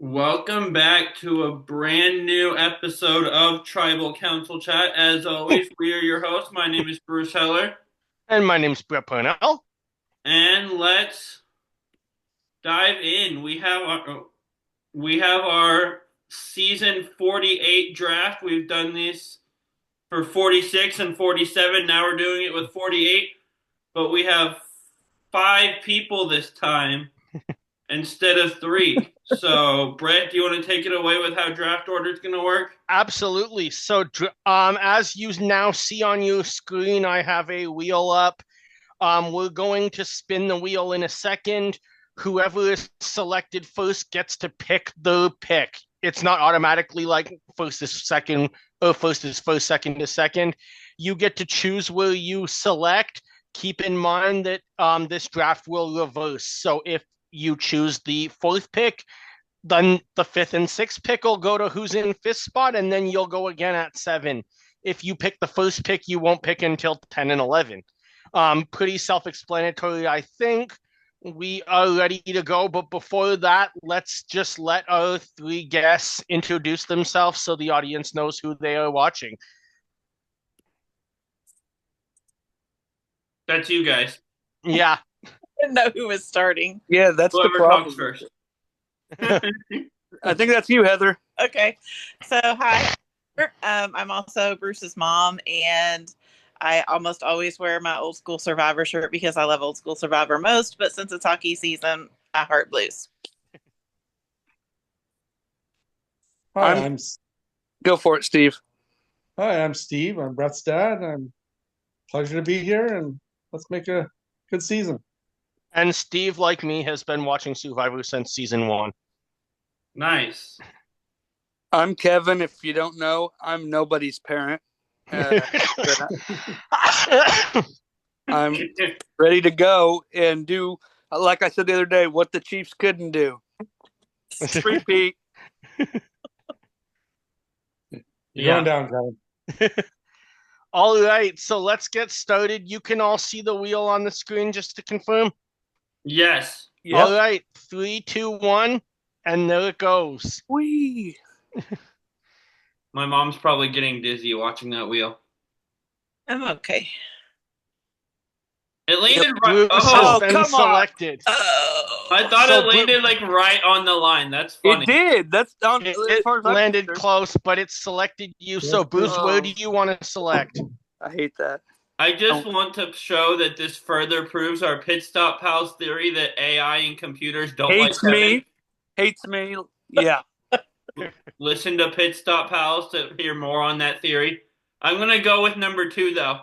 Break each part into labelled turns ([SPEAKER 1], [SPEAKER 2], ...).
[SPEAKER 1] Welcome back to a brand new episode of Tribal Council Chat. As always, we are your hosts. My name is Bruce Heller,
[SPEAKER 2] And my name's Brett Parnell.
[SPEAKER 1] and let's dive in. We have our season 48 draft. We've done this for 46 and 47. Now we're doing it with 48, but we have five people this time instead of three. So, Brett, do you want to take it away with how draft order is going to work?
[SPEAKER 2] Absolutely. So, as you now see on your screen, I have a wheel up. We're going to spin the wheel in a second. Whoever is selected first gets to pick the pick. It's not automatically like first is second or first is first, second is second. You get to choose where you select. Keep in mind that this draft will reverse. So if you choose the fourth pick, then the fifth and sixth pick will go to who's in fifth spot, and then you'll go again at seven. If you pick the first pick, you won't pick until 10 and 11. Pretty self explanatory, I think. We are ready to go, but before that, let's just let our three guests introduce themselves so the audience knows who they are watching.
[SPEAKER 1] That's you guys.
[SPEAKER 2] Yeah.
[SPEAKER 3] Didn't know who was starting.
[SPEAKER 4] Yeah, that's the
[SPEAKER 1] Whoever talks
[SPEAKER 4] problem.
[SPEAKER 1] first.
[SPEAKER 4] I think that's you, Heather.
[SPEAKER 3] Okay. So, hi. I'm also Bruce's mom, and I almost always wear my old school Survivor shirt because I love old school Survivor most. But since it's hockey season, I heart blues.
[SPEAKER 4] Hi, Go for it, Steve.
[SPEAKER 5] I'm Steve. I'm Brett's dad. Pleasure to be here, and let's make a good season.
[SPEAKER 2] And Steve, like me, has been watching Survivor since season one.
[SPEAKER 1] Nice.
[SPEAKER 4] I'm Kevin. If you don't know, I'm nobody's parent. I'm ready to go and do, like I said the other day, what the Chiefs couldn't do. Repeat.
[SPEAKER 5] You're going down, Kevin.
[SPEAKER 2] All right, so let's get started. You can all see the wheel on the screen just to confirm.
[SPEAKER 1] Yes.
[SPEAKER 4] Yep.
[SPEAKER 2] All right, 3, 2, 1, and there it goes.
[SPEAKER 4] Whee!
[SPEAKER 1] My mom's probably getting dizzy watching that wheel.
[SPEAKER 3] I'm okay.
[SPEAKER 1] It landed
[SPEAKER 2] Bruce
[SPEAKER 1] right.
[SPEAKER 2] has been
[SPEAKER 4] come on.
[SPEAKER 2] selected.
[SPEAKER 3] Oh.
[SPEAKER 1] I thought
[SPEAKER 2] So
[SPEAKER 1] it landed like right on the line. That's
[SPEAKER 4] It
[SPEAKER 1] funny.
[SPEAKER 4] did. That's down.
[SPEAKER 2] It landed close, but it selected you. So, Bruce, where do you want to select?
[SPEAKER 4] I hate that.
[SPEAKER 1] I just want to show that this further proves our pit stop pals theory that AI and computers don't
[SPEAKER 4] Hates
[SPEAKER 1] like
[SPEAKER 4] me. Hates me. Yeah.
[SPEAKER 1] Listen to Pit Stop Pals to hear more on that theory. I'm going to go with number 2, though.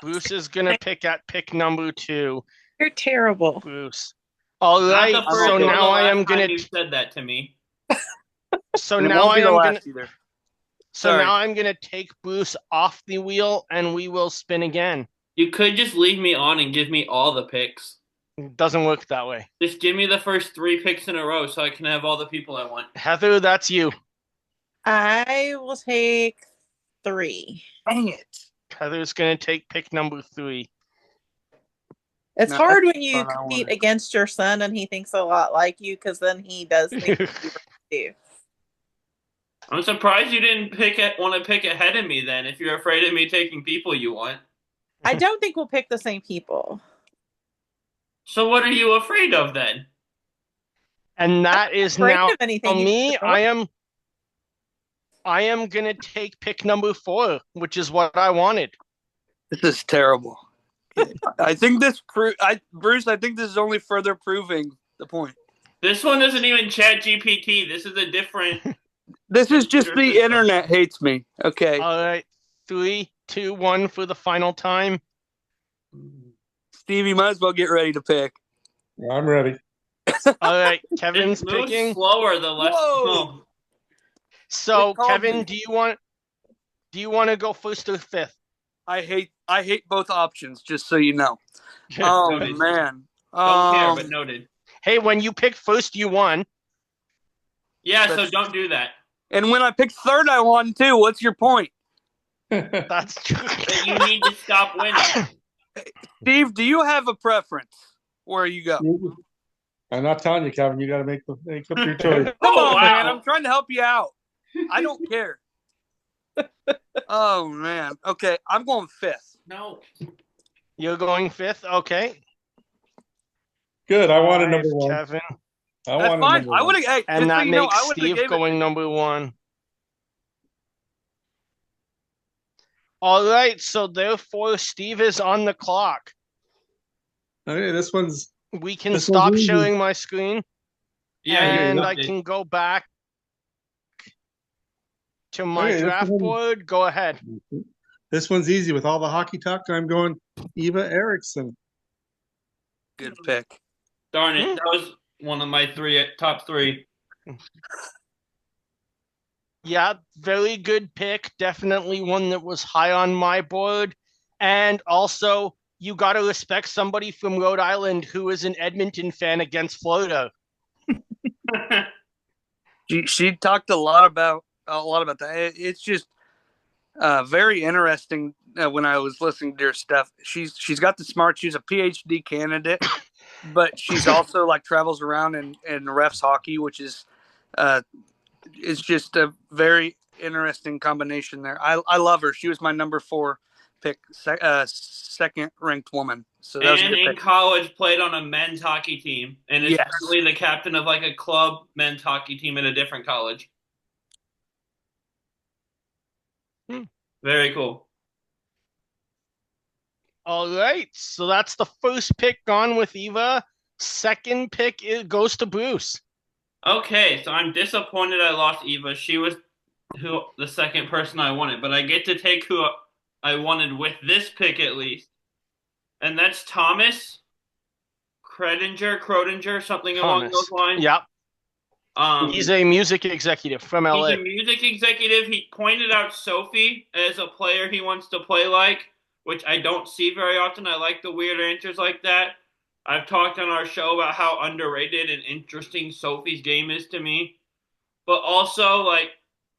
[SPEAKER 2] Bruce is going to pick at pick number 2.
[SPEAKER 3] You're terrible.
[SPEAKER 2] Bruce. All right,
[SPEAKER 1] Not the first
[SPEAKER 2] so
[SPEAKER 1] or
[SPEAKER 2] now
[SPEAKER 1] the
[SPEAKER 2] I am
[SPEAKER 1] last
[SPEAKER 2] going
[SPEAKER 1] time you
[SPEAKER 2] to.
[SPEAKER 1] said that to me.
[SPEAKER 2] So
[SPEAKER 4] And it
[SPEAKER 2] now
[SPEAKER 4] won't
[SPEAKER 2] I
[SPEAKER 4] be the
[SPEAKER 2] am
[SPEAKER 4] last
[SPEAKER 2] going to.
[SPEAKER 4] either.
[SPEAKER 2] So
[SPEAKER 4] Sorry.
[SPEAKER 2] now I'm going to take Bruce off the wheel, and we will spin again.
[SPEAKER 1] You could just leave me on and give me all the picks.
[SPEAKER 2] It doesn't work that way.
[SPEAKER 1] Just give me the first 3 picks in a row so I can have all the people I want.
[SPEAKER 2] Heather, that's you.
[SPEAKER 3] I will take 3.
[SPEAKER 4] Dang it.
[SPEAKER 2] Heather's going to take pick number 3.
[SPEAKER 3] It's
[SPEAKER 4] No,
[SPEAKER 3] hard
[SPEAKER 4] that's
[SPEAKER 3] when you
[SPEAKER 4] not what I
[SPEAKER 3] compete
[SPEAKER 4] wanted.
[SPEAKER 3] against your son and he thinks a lot like you, because then he does think you do.
[SPEAKER 1] I'm surprised you didn't want to pick ahead of me then if you're afraid of me taking people you want.
[SPEAKER 3] I don't think we'll pick the same people.
[SPEAKER 1] So what are you afraid of then?
[SPEAKER 2] And that is
[SPEAKER 3] Afraid
[SPEAKER 2] now
[SPEAKER 3] of anything.
[SPEAKER 2] for me. I am going to take pick number 4, which is what I wanted.
[SPEAKER 4] This is terrible. I think Bruce, I think this is only further proving the point.
[SPEAKER 1] This one isn't even Chat GPT. This is a different.
[SPEAKER 4] This is just the internet hates me. Okay.
[SPEAKER 2] All right, 3, 2, 1 for the final time.
[SPEAKER 4] Steve, you might as well get ready to pick.
[SPEAKER 5] I'm ready.
[SPEAKER 2] All right, Kevin's
[SPEAKER 1] It moves
[SPEAKER 2] picking.
[SPEAKER 1] slower the less.
[SPEAKER 4] Whoa!
[SPEAKER 2] So,
[SPEAKER 4] It called
[SPEAKER 2] Kevin,
[SPEAKER 4] me.
[SPEAKER 2] do you want to go first or fifth?
[SPEAKER 4] I hate both options, just so you know.
[SPEAKER 1] Noted.
[SPEAKER 4] Man.
[SPEAKER 1] Don't care, but noted.
[SPEAKER 2] Hey, when you pick first, you won.
[SPEAKER 1] Yeah, so don't do that.
[SPEAKER 4] And when I picked third, I won too. What's your point?
[SPEAKER 2] That's true.
[SPEAKER 1] That you need to stop winning.
[SPEAKER 4] Steve, do you have a preference where you go?
[SPEAKER 5] I'm not telling you, Kevin. You got to make up your choice.
[SPEAKER 4] Come
[SPEAKER 1] Oh,
[SPEAKER 4] on,
[SPEAKER 1] wow.
[SPEAKER 4] man. I'm trying to help you out. I don't care. Oh, man. Okay, I'm going fifth.
[SPEAKER 1] No.
[SPEAKER 2] You're going fifth? Okay.
[SPEAKER 5] Good. I wanted
[SPEAKER 2] Five,
[SPEAKER 5] number one.
[SPEAKER 2] Kevin.
[SPEAKER 5] I
[SPEAKER 4] That's
[SPEAKER 5] wanted
[SPEAKER 4] fine.
[SPEAKER 5] number
[SPEAKER 4] I
[SPEAKER 5] one.
[SPEAKER 4] would have. Hey,
[SPEAKER 2] And
[SPEAKER 4] just so
[SPEAKER 2] that
[SPEAKER 4] you know,
[SPEAKER 2] makes
[SPEAKER 4] I would have
[SPEAKER 2] Steve
[SPEAKER 4] gave it.
[SPEAKER 2] going number one. All right, so therefore Steve is on the clock.
[SPEAKER 5] Okay, this one's
[SPEAKER 2] We can
[SPEAKER 5] This
[SPEAKER 2] stop
[SPEAKER 5] one's easy.
[SPEAKER 2] sharing my screen,
[SPEAKER 1] Yeah,
[SPEAKER 2] and
[SPEAKER 1] you
[SPEAKER 2] I
[SPEAKER 1] did.
[SPEAKER 2] can go back to my
[SPEAKER 5] Okay,
[SPEAKER 2] draft board. Go ahead.
[SPEAKER 5] this one's easy. With all the hockey talk, I'm going Eva Eriksson.
[SPEAKER 4] Good pick.
[SPEAKER 1] Darn it. That was one of my top three.
[SPEAKER 2] Yeah, very good pick. Definitely one that was high on my board. And also, you got to respect somebody from Rhode Island who is an Edmonton fan against Florida.
[SPEAKER 4] She talked a lot about that. It's just very interesting when I was listening to her stuff. She's got the smart. She's a PhD candidate, but she's also like travels around and refs hockey, which is it's just a very interesting combination there. I love her. She was my number 4 pick, second ranked woman. So that was a
[SPEAKER 1] And
[SPEAKER 4] good
[SPEAKER 1] in
[SPEAKER 4] pick.
[SPEAKER 1] college, played on a men's hockey team, and is
[SPEAKER 4] Yes.
[SPEAKER 1] currently the captain of like a club men's hockey team at a different college. Very cool.
[SPEAKER 2] All right, so that's the first pick gone with Eva. Second pick goes to Bruce.
[SPEAKER 1] Okay, so I'm disappointed I lost Eva. She was the second person I wanted, but I get to take who I wanted with this pick at least, and that's Thomas Credinger, something along
[SPEAKER 2] Thomas.
[SPEAKER 1] those lines.
[SPEAKER 2] Yep.
[SPEAKER 1] He's
[SPEAKER 2] He's a music executive from LA.
[SPEAKER 1] a music executive. He pointed out Sophie as a player he wants to play like, which I don't see very often. I like the weird answers like that. I've talked on our show about how underrated and interesting Sophie's game is to me. But also, like,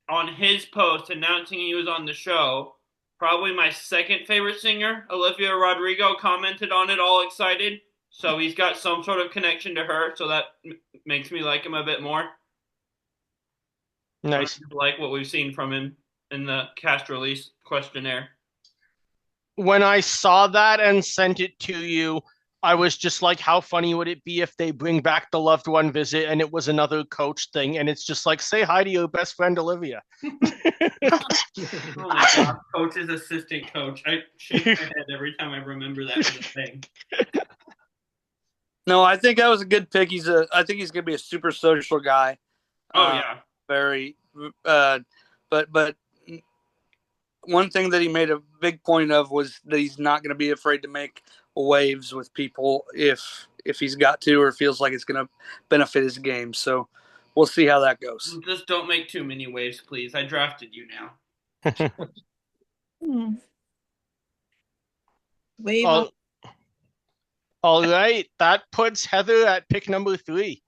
[SPEAKER 1] on his post announcing he was on the show, probably my second favorite singer, Olivia Rodrigo, commented on it all excited. So he's got some sort of connection to her, so that makes me like him a bit more.
[SPEAKER 2] Nice.
[SPEAKER 1] I like what we've seen from him in the cast release questionnaire.
[SPEAKER 2] When I saw that and sent it to you, I was just like, how funny would it be if they bring back the loved one visit and it was another coach thing? And it's just like, say hi to your best friend, Olivia.
[SPEAKER 1] Oh my God, coach's assistant coach. I shake my head every time I remember that was a thing.
[SPEAKER 4] No, I think that was a good pick. I think he's going to be a super social guy.
[SPEAKER 1] Oh, yeah.
[SPEAKER 4] Very, but one thing that he made a big point of was that he's not going to be afraid to make waves with people if he's got to or feels like it's going to benefit his game. So we'll see how that goes.
[SPEAKER 1] Just don't make too many waves, please. I drafted you now.
[SPEAKER 3] Wave.
[SPEAKER 2] All right, that puts Heather at pick number 3.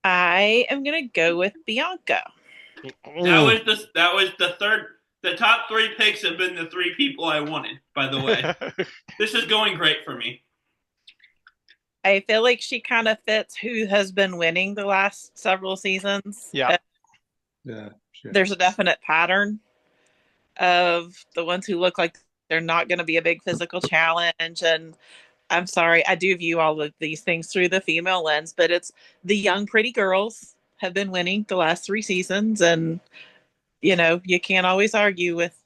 [SPEAKER 3] I am gonna go with Bianca.
[SPEAKER 1] That was the third. The top 3 picks have been the 3 people I wanted, by the way. This is going great for me.
[SPEAKER 3] I feel like she kind of fits who has been winning the last several seasons.
[SPEAKER 2] Yeah.
[SPEAKER 5] Yeah. Sure.
[SPEAKER 3] There's a definite pattern of the ones who look like they're not going to be a big physical challenge. And I'm sorry, I do view all of these things through the female lens, but it's the young, pretty girls have been winning the last 3 seasons. And, you know, you can't always argue with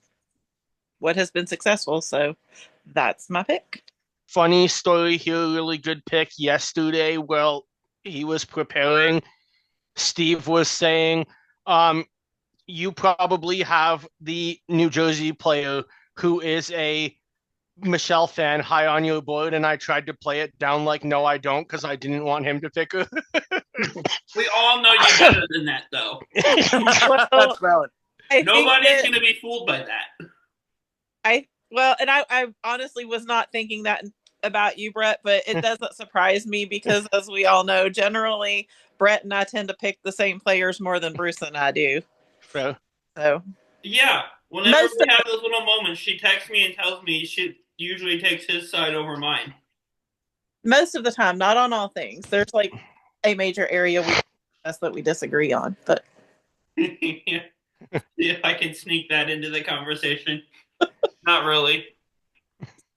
[SPEAKER 3] what has been successful. So that's my pick.
[SPEAKER 2] Funny story here, really good pick. Yesterday, while he was preparing, Steve was saying, you probably have the New Jersey player who is a Michelle fan high on your board, and I tried to play it down like, no, I don't, because I didn't want him to pick her.
[SPEAKER 1] We all know you better than that, though.
[SPEAKER 4] That's valid.
[SPEAKER 1] Nobody's going to be fooled by that.
[SPEAKER 3] I honestly was not thinking that about you, Brett, but it doesn't surprise me because, as we all know, generally Brett and I tend to pick the same players more than Bruce and I do.
[SPEAKER 2] Fair.
[SPEAKER 3] So
[SPEAKER 1] yeah, whenever we have those little moments, she texts me and tells me she usually takes his side over mine.
[SPEAKER 3] Most of the time, not on all things. There's like a major area that we disagree on, but
[SPEAKER 1] Yeah. See if I can sneak that into the conversation. Not really.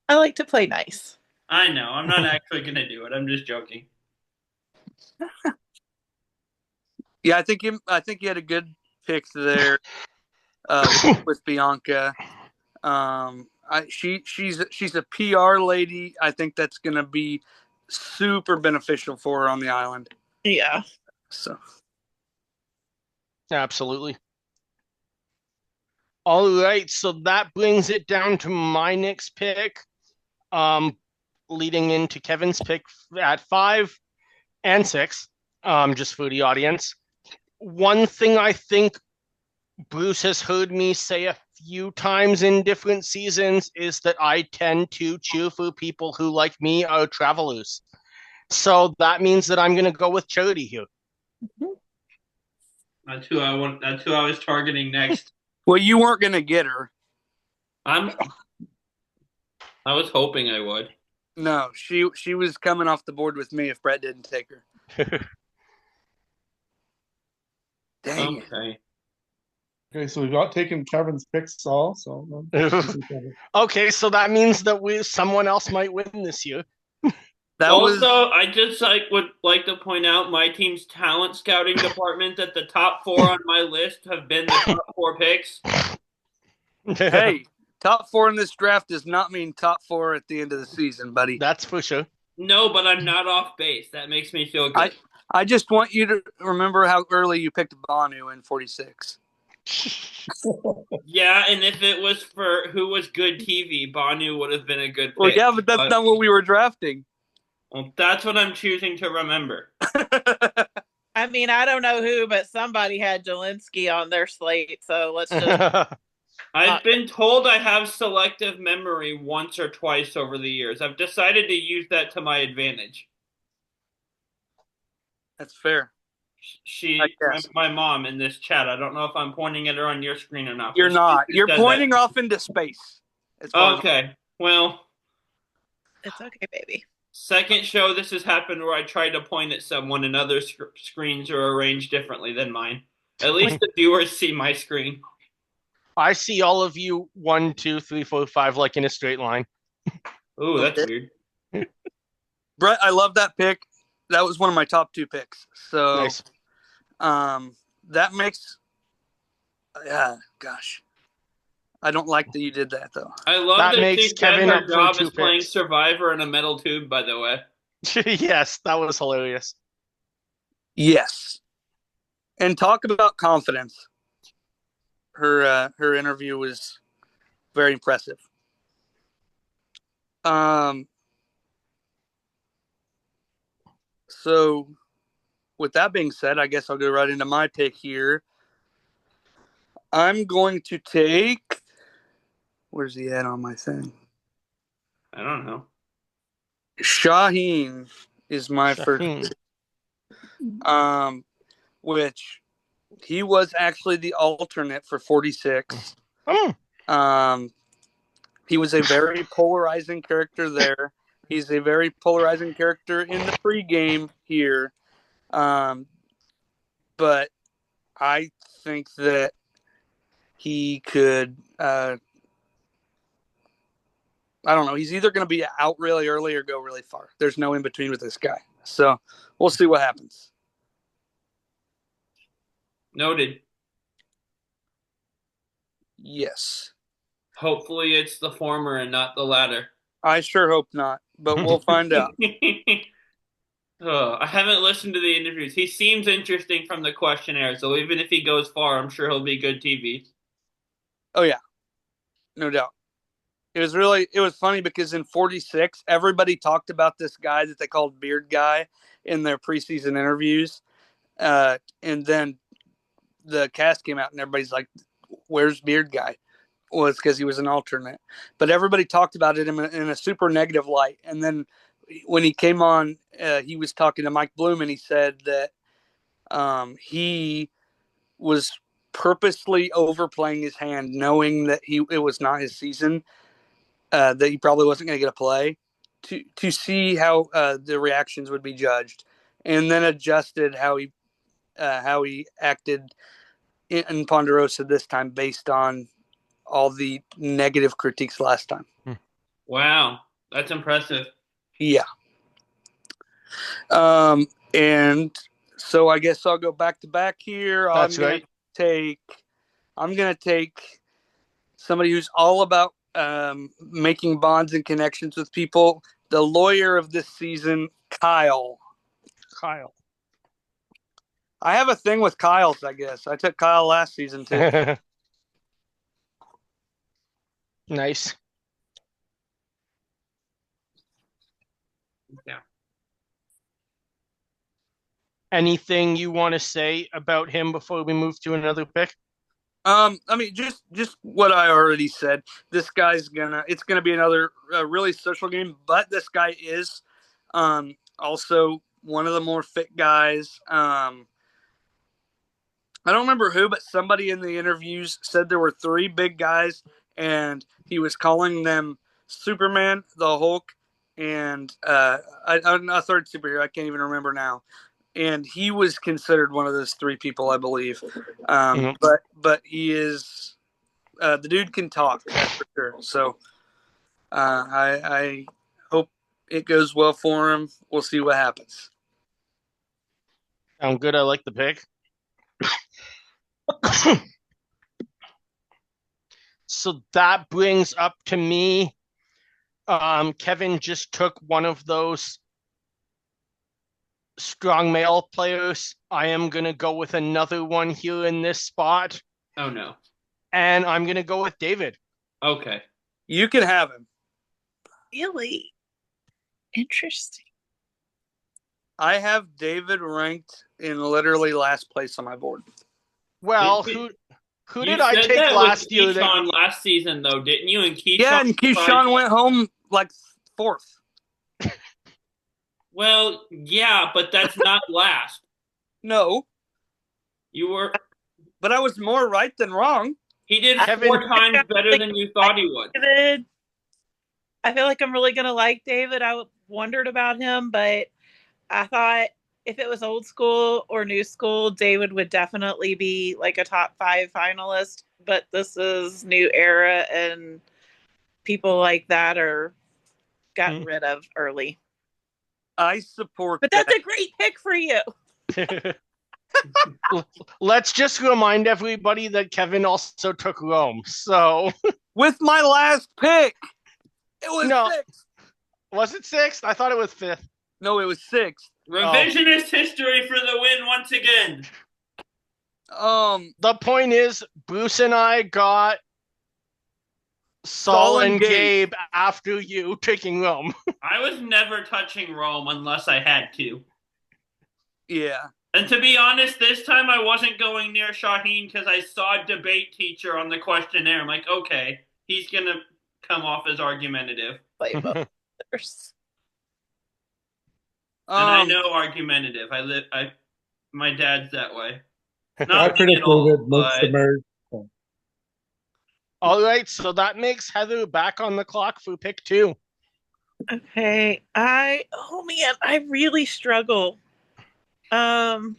[SPEAKER 3] I like to play nice.
[SPEAKER 1] I know. I'm not actually going to do it. I'm just joking.
[SPEAKER 4] Yeah, I think you had a good pick there with Bianca. She's a PR lady. I think that's going to be super beneficial for her on the island.
[SPEAKER 3] Yeah.
[SPEAKER 4] So
[SPEAKER 2] Absolutely. All right, so that brings it down to my next pick. Leading into Kevin's pick at 5 and 6, just for the audience. One thing I think Bruce has heard me say a few times in different seasons is that I tend to cheer for people who, like me, are travelers. So that means that I'm going to go with Charity here.
[SPEAKER 1] That's who I want. That's who I was targeting next.
[SPEAKER 4] well, you weren't going to get her.
[SPEAKER 1] I was hoping I would.
[SPEAKER 4] No, she was coming off the board with me if Brett didn't take her. Dang it.
[SPEAKER 1] Okay.
[SPEAKER 5] Okay, so we've got taken Kevin's picks all. So
[SPEAKER 2] Okay, so that means that someone else might win this year.
[SPEAKER 1] I just would like to point out my team's talent scouting department that the top 4 on my list have been the top 4 picks.
[SPEAKER 4] Hey, top 4 in this draft does not mean top 4 at the end of the season, buddy.
[SPEAKER 2] That's for sure.
[SPEAKER 1] No, but I'm not off base. That makes me feel good.
[SPEAKER 4] I just want you to remember how early you picked Banu in 46.
[SPEAKER 1] Yeah, and if it was for who was good TV, Banu would have been a good pick.
[SPEAKER 4] Well, yeah, but that's not what we were drafting.
[SPEAKER 1] Well, that's what I'm choosing to remember.
[SPEAKER 3] I mean, I don't know who, but somebody had Jelinski on their slate, so let's just...
[SPEAKER 1] I've been told I have selective memory once or twice over the years. I've decided to use that to my advantage.
[SPEAKER 4] That's fair.
[SPEAKER 1] My mom in this chat. I don't know if I'm pointing at her on your screen or not.
[SPEAKER 4] You're not. You're pointing off into space.
[SPEAKER 1] Okay. Well,
[SPEAKER 3] it's okay, baby.
[SPEAKER 1] Second show this has happened where I tried to point at someone and other screens are arranged differently than mine. At least the viewers see my screen.
[SPEAKER 2] I see all of you 1, 2, 3, 4, 5 like in a straight line.
[SPEAKER 1] Ooh, that's weird.
[SPEAKER 4] Brett, I love that pick. That was one of my top 2 picks. So
[SPEAKER 2] nice.
[SPEAKER 4] That makes gosh. I don't like that you did that though.
[SPEAKER 1] I love
[SPEAKER 2] that makes Kevin
[SPEAKER 1] her job is
[SPEAKER 2] picks.
[SPEAKER 1] playing Survivor in a metal tube, by the way.
[SPEAKER 2] Yes, that was hilarious.
[SPEAKER 4] Yes. And talk about confidence. Her interview was very impressive. So with that being said, I guess I'll go right into my pick here. I'm going to take... Where's he at on my thing?
[SPEAKER 1] I don't know.
[SPEAKER 4] Shaheen is my first pick. Which he was actually the alternate for 46. He was a very polarizing character there. He's a very polarizing character in the pregame here. But I think that he could, I don't know. He's either going to be out really early or go really far. There's no in between with this guy. So we'll see what happens.
[SPEAKER 1] Noted.
[SPEAKER 4] Yes.
[SPEAKER 1] Hopefully it's the former and not the latter.
[SPEAKER 4] I sure hope not, but we'll find out.
[SPEAKER 1] I haven't listened to the interviews. He seems interesting from the questionnaire, so even if he goes far, I'm sure he'll be good TV.
[SPEAKER 4] Oh, yeah. No doubt. It was funny because in 46, everybody talked about this guy that they called Beard Guy in their preseason interviews. And then the cast came out and everybody's like, where's Beard Guy? Well, it's because he was an alternate. But everybody talked about it in a super negative light. And then when he came on, he was talking to Mike Bloom and he said that he was purposely overplaying his hand, knowing that it was not his season, that he probably wasn't going to get a play to see how the reactions would be judged. and then adjusted how he acted in Ponderosa this time based on all the negative critiques last time.
[SPEAKER 1] Wow, that's impressive.
[SPEAKER 4] Yeah. And so I guess I'll go back to back here.
[SPEAKER 2] That's right.
[SPEAKER 4] I'm gonna take somebody who's all about making bonds and connections with people. The lawyer of this season, Kyle.
[SPEAKER 2] Kyle.
[SPEAKER 4] I have a thing with Kyle's, I guess. I took Kyle last season too.
[SPEAKER 2] Nice.
[SPEAKER 1] Yeah.
[SPEAKER 4] Anything you want to say about him before we move to another pick? I mean, just what I already said. This guy's it's gonna be another really social game, but this guy is also one of the more fit guys. I don't remember who, but somebody in the interviews said there were 3 big guys, and he was calling them Superman, the Hulk, and a third superhero. I can't even remember now. And he was considered one of those 3 people, I believe. But he is the dude can talk, that's for sure. So I hope it goes well for him. We'll see what happens.
[SPEAKER 2] Sound good. I like the pick. So that brings up to me. Kevin just took one of those strong male players. I am going to go with another one here in this spot.
[SPEAKER 1] Oh, no.
[SPEAKER 2] And I'm going to go with David.
[SPEAKER 1] Okay.
[SPEAKER 4] You can have him.
[SPEAKER 3] Really interesting.
[SPEAKER 4] I have David ranked in literally last place on my board.
[SPEAKER 2] Well,
[SPEAKER 1] You
[SPEAKER 2] who did I take
[SPEAKER 1] that
[SPEAKER 2] last
[SPEAKER 1] with
[SPEAKER 2] year?
[SPEAKER 1] Keyshawn last season, though, didn't you? And Keyshawn,
[SPEAKER 4] Yeah, and Keyshawn went home like 4th.
[SPEAKER 1] Well, yeah, but that's not last.
[SPEAKER 4] No,
[SPEAKER 1] You were.
[SPEAKER 4] but I was more right than wrong.
[SPEAKER 1] He did
[SPEAKER 2] Kevin-
[SPEAKER 1] 4 times better than you thought he would.
[SPEAKER 3] David, I feel like I'm really going to like David. I wondered about him, but I thought if it was old school or new school, David would definitely be like a top 5 finalist. But this is new era, and people like that are gotten rid of early.
[SPEAKER 4] I support
[SPEAKER 3] But that's a great pick for you.
[SPEAKER 2] Let's just remind everybody that Kevin also took Rome. So
[SPEAKER 4] with my last pick. It was 6th.
[SPEAKER 2] Was it 6th? I thought it was 5th.
[SPEAKER 4] No, it was 6th.
[SPEAKER 1] Revisionist history for the win once again.
[SPEAKER 2] The point is, Bruce and I got Saul and Gabe after you taking Rome.
[SPEAKER 1] I was never touching Rome unless I had to.
[SPEAKER 4] Yeah.
[SPEAKER 1] And to be honest, this time I wasn't going near Shaheen because I saw debate teacher on the questionnaire. I'm like, okay, he's going to come off as argumentative.
[SPEAKER 3] And
[SPEAKER 1] I know argumentative. My dad's that way.
[SPEAKER 5] I
[SPEAKER 1] Not
[SPEAKER 5] predict
[SPEAKER 1] at all,
[SPEAKER 5] David makes the
[SPEAKER 1] but
[SPEAKER 5] merge.
[SPEAKER 2] All right, so that makes Heather back on the clock for pick 2.
[SPEAKER 3] Okay, I really struggle. I'm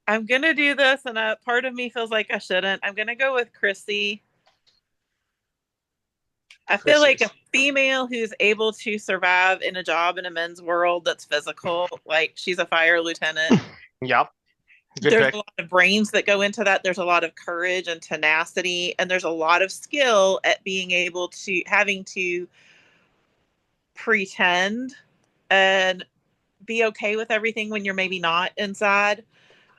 [SPEAKER 3] gonna do this, and a part of me feels like I shouldn't. I'm gonna go with Chrissy. I feel like a female who's able to survive in a job in a men's world that's physical, like she's a fire lieutenant.
[SPEAKER 2] Yep. Good
[SPEAKER 3] There's
[SPEAKER 2] pick.
[SPEAKER 3] a lot of brains that go into that. There's a lot of courage and tenacity, and there's a lot of skill at being able to having to pretend and be okay with everything when you're maybe not inside.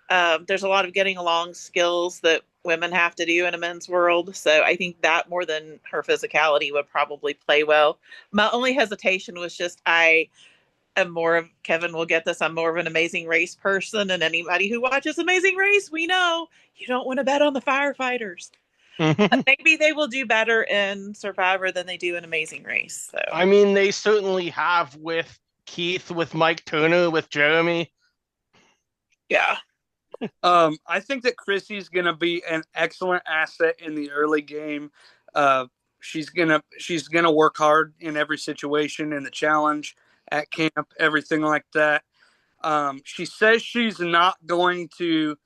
[SPEAKER 3] There's a lot of getting along skills that women have to do in a men's world. So I think that more than her physicality would probably play well. My only hesitation was just I am more of, Kevin will get this, I'm more of an Amazing Race person. And anybody who watches Amazing Race, we know you don't want to bet on the firefighters. Maybe they will do better in Survivor than they do in Amazing Race. So
[SPEAKER 2] I mean, they certainly have with Keith, with Mike Turner, with Jeremy.
[SPEAKER 3] yeah.
[SPEAKER 4] I think that Chrissy's going to be an excellent asset in the early game. She's gonna work hard in every situation in the challenge, at camp, everything like that. She says she's not going to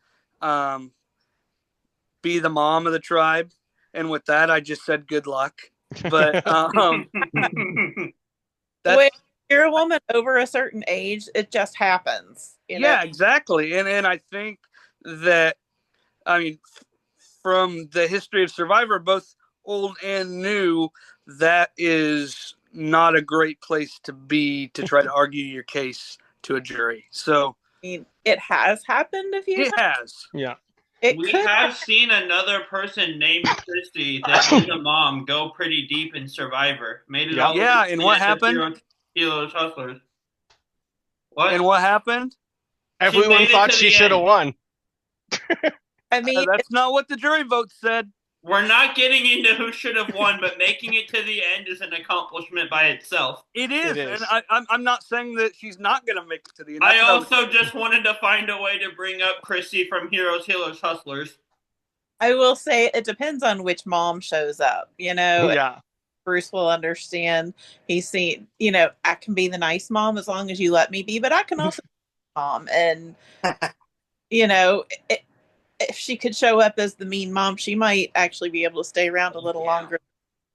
[SPEAKER 4] be the mom of the tribe. And with that, I just said good luck. But
[SPEAKER 3] when you're a woman over a certain age, it just happens. You know?
[SPEAKER 4] Exactly. And I think that, I mean, from the history of Survivor, both old and new, that is not a great place to be to try to argue your case to a jury. So
[SPEAKER 3] I mean, it has happened a few
[SPEAKER 4] it
[SPEAKER 3] times.
[SPEAKER 4] has.
[SPEAKER 2] Yeah.
[SPEAKER 1] We have seen another person named Christy that is a mom go pretty deep in Survivor. Made it all.
[SPEAKER 4] Yeah, and what happened?
[SPEAKER 1] Heroes, Hustlers. What?
[SPEAKER 4] And what happened?
[SPEAKER 2] Everyone thought she should have won.
[SPEAKER 3] I mean,
[SPEAKER 4] that's not what the jury vote said.
[SPEAKER 1] We're not getting into who should have won, but making it to the end is an accomplishment by itself.
[SPEAKER 4] It is. And I'm not saying that she's not going to make it to the end.
[SPEAKER 1] I also just wanted to find a way to bring up Chrissy from Heroes, Healers, Hustlers.
[SPEAKER 3] I will say it depends on which mom shows up. You know,
[SPEAKER 2] Yeah.
[SPEAKER 3] Bruce will understand. He's seen, you know, I can be the nice mom as long as you let me be, but I can also be mom. And, you know, if she could show up as the mean mom, she might actually be able to stay around a little longer than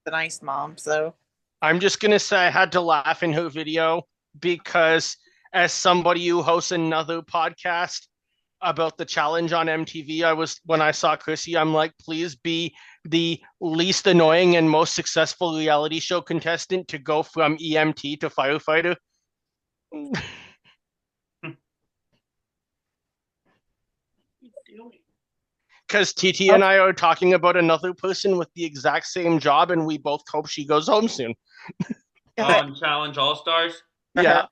[SPEAKER 3] the nice mom. So
[SPEAKER 2] I'm just going to say I had to laugh in her video because as somebody who hosts another podcast about the challenge on MTV, when I saw Chrissy, I'm like, please be the least annoying and most successful reality show contestant to go from EMT to firefighter. Because TT and I are talking about another person with the exact same job, and we both hope she goes home soon.
[SPEAKER 1] On Challenge All Stars?
[SPEAKER 2] Yeah.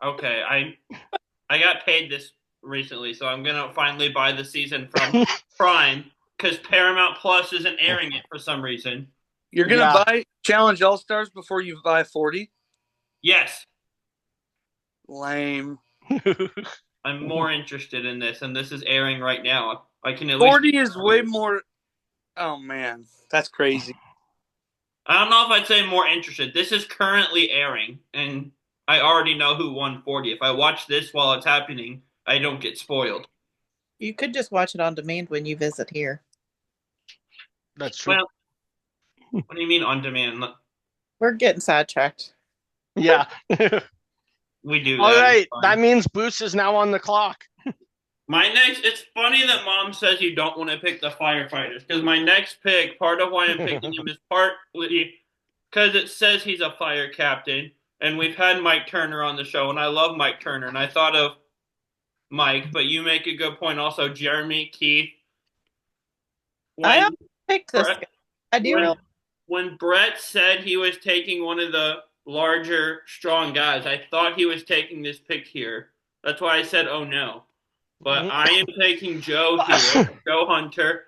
[SPEAKER 1] Okay, I got paid this recently, so I'm gonna finally buy the season from Prime because Paramount Plus isn't airing it for some reason.
[SPEAKER 4] You're gonna buy Challenge All Stars before you buy 40?
[SPEAKER 1] Yes.
[SPEAKER 4] Lame.
[SPEAKER 1] I'm more interested in this, and this is airing right now. I can at
[SPEAKER 4] 40
[SPEAKER 1] least...
[SPEAKER 4] is way more. Oh man, that's crazy.
[SPEAKER 1] I don't know if I'd say more interested. This is currently airing, and I already know who won 40. If I watch this while it's happening, I don't get spoiled.
[SPEAKER 3] you could just watch it on demand when you visit here.
[SPEAKER 2] That's true.
[SPEAKER 1] Well, what do you mean on demand?
[SPEAKER 3] We're getting sidetracked.
[SPEAKER 2] Yeah.
[SPEAKER 1] We do.
[SPEAKER 2] All right. That means Bruce is now on the clock.
[SPEAKER 1] It's funny that Mom says you don't want to pick the firefighters because my next pick, part of why I'm picking him is partly because it says he's a fire captain, and we've had Mike Turner on the show, and I love Mike Turner, and I thought of Mike, but you make a good point also, Jeremy, Keith.
[SPEAKER 3] I picked this guy. I do
[SPEAKER 1] when Brett said he was taking one of the larger, strong guys, I thought he was taking this pick here. That's why I said, oh no. But I am taking Joe here, Joe Hunter.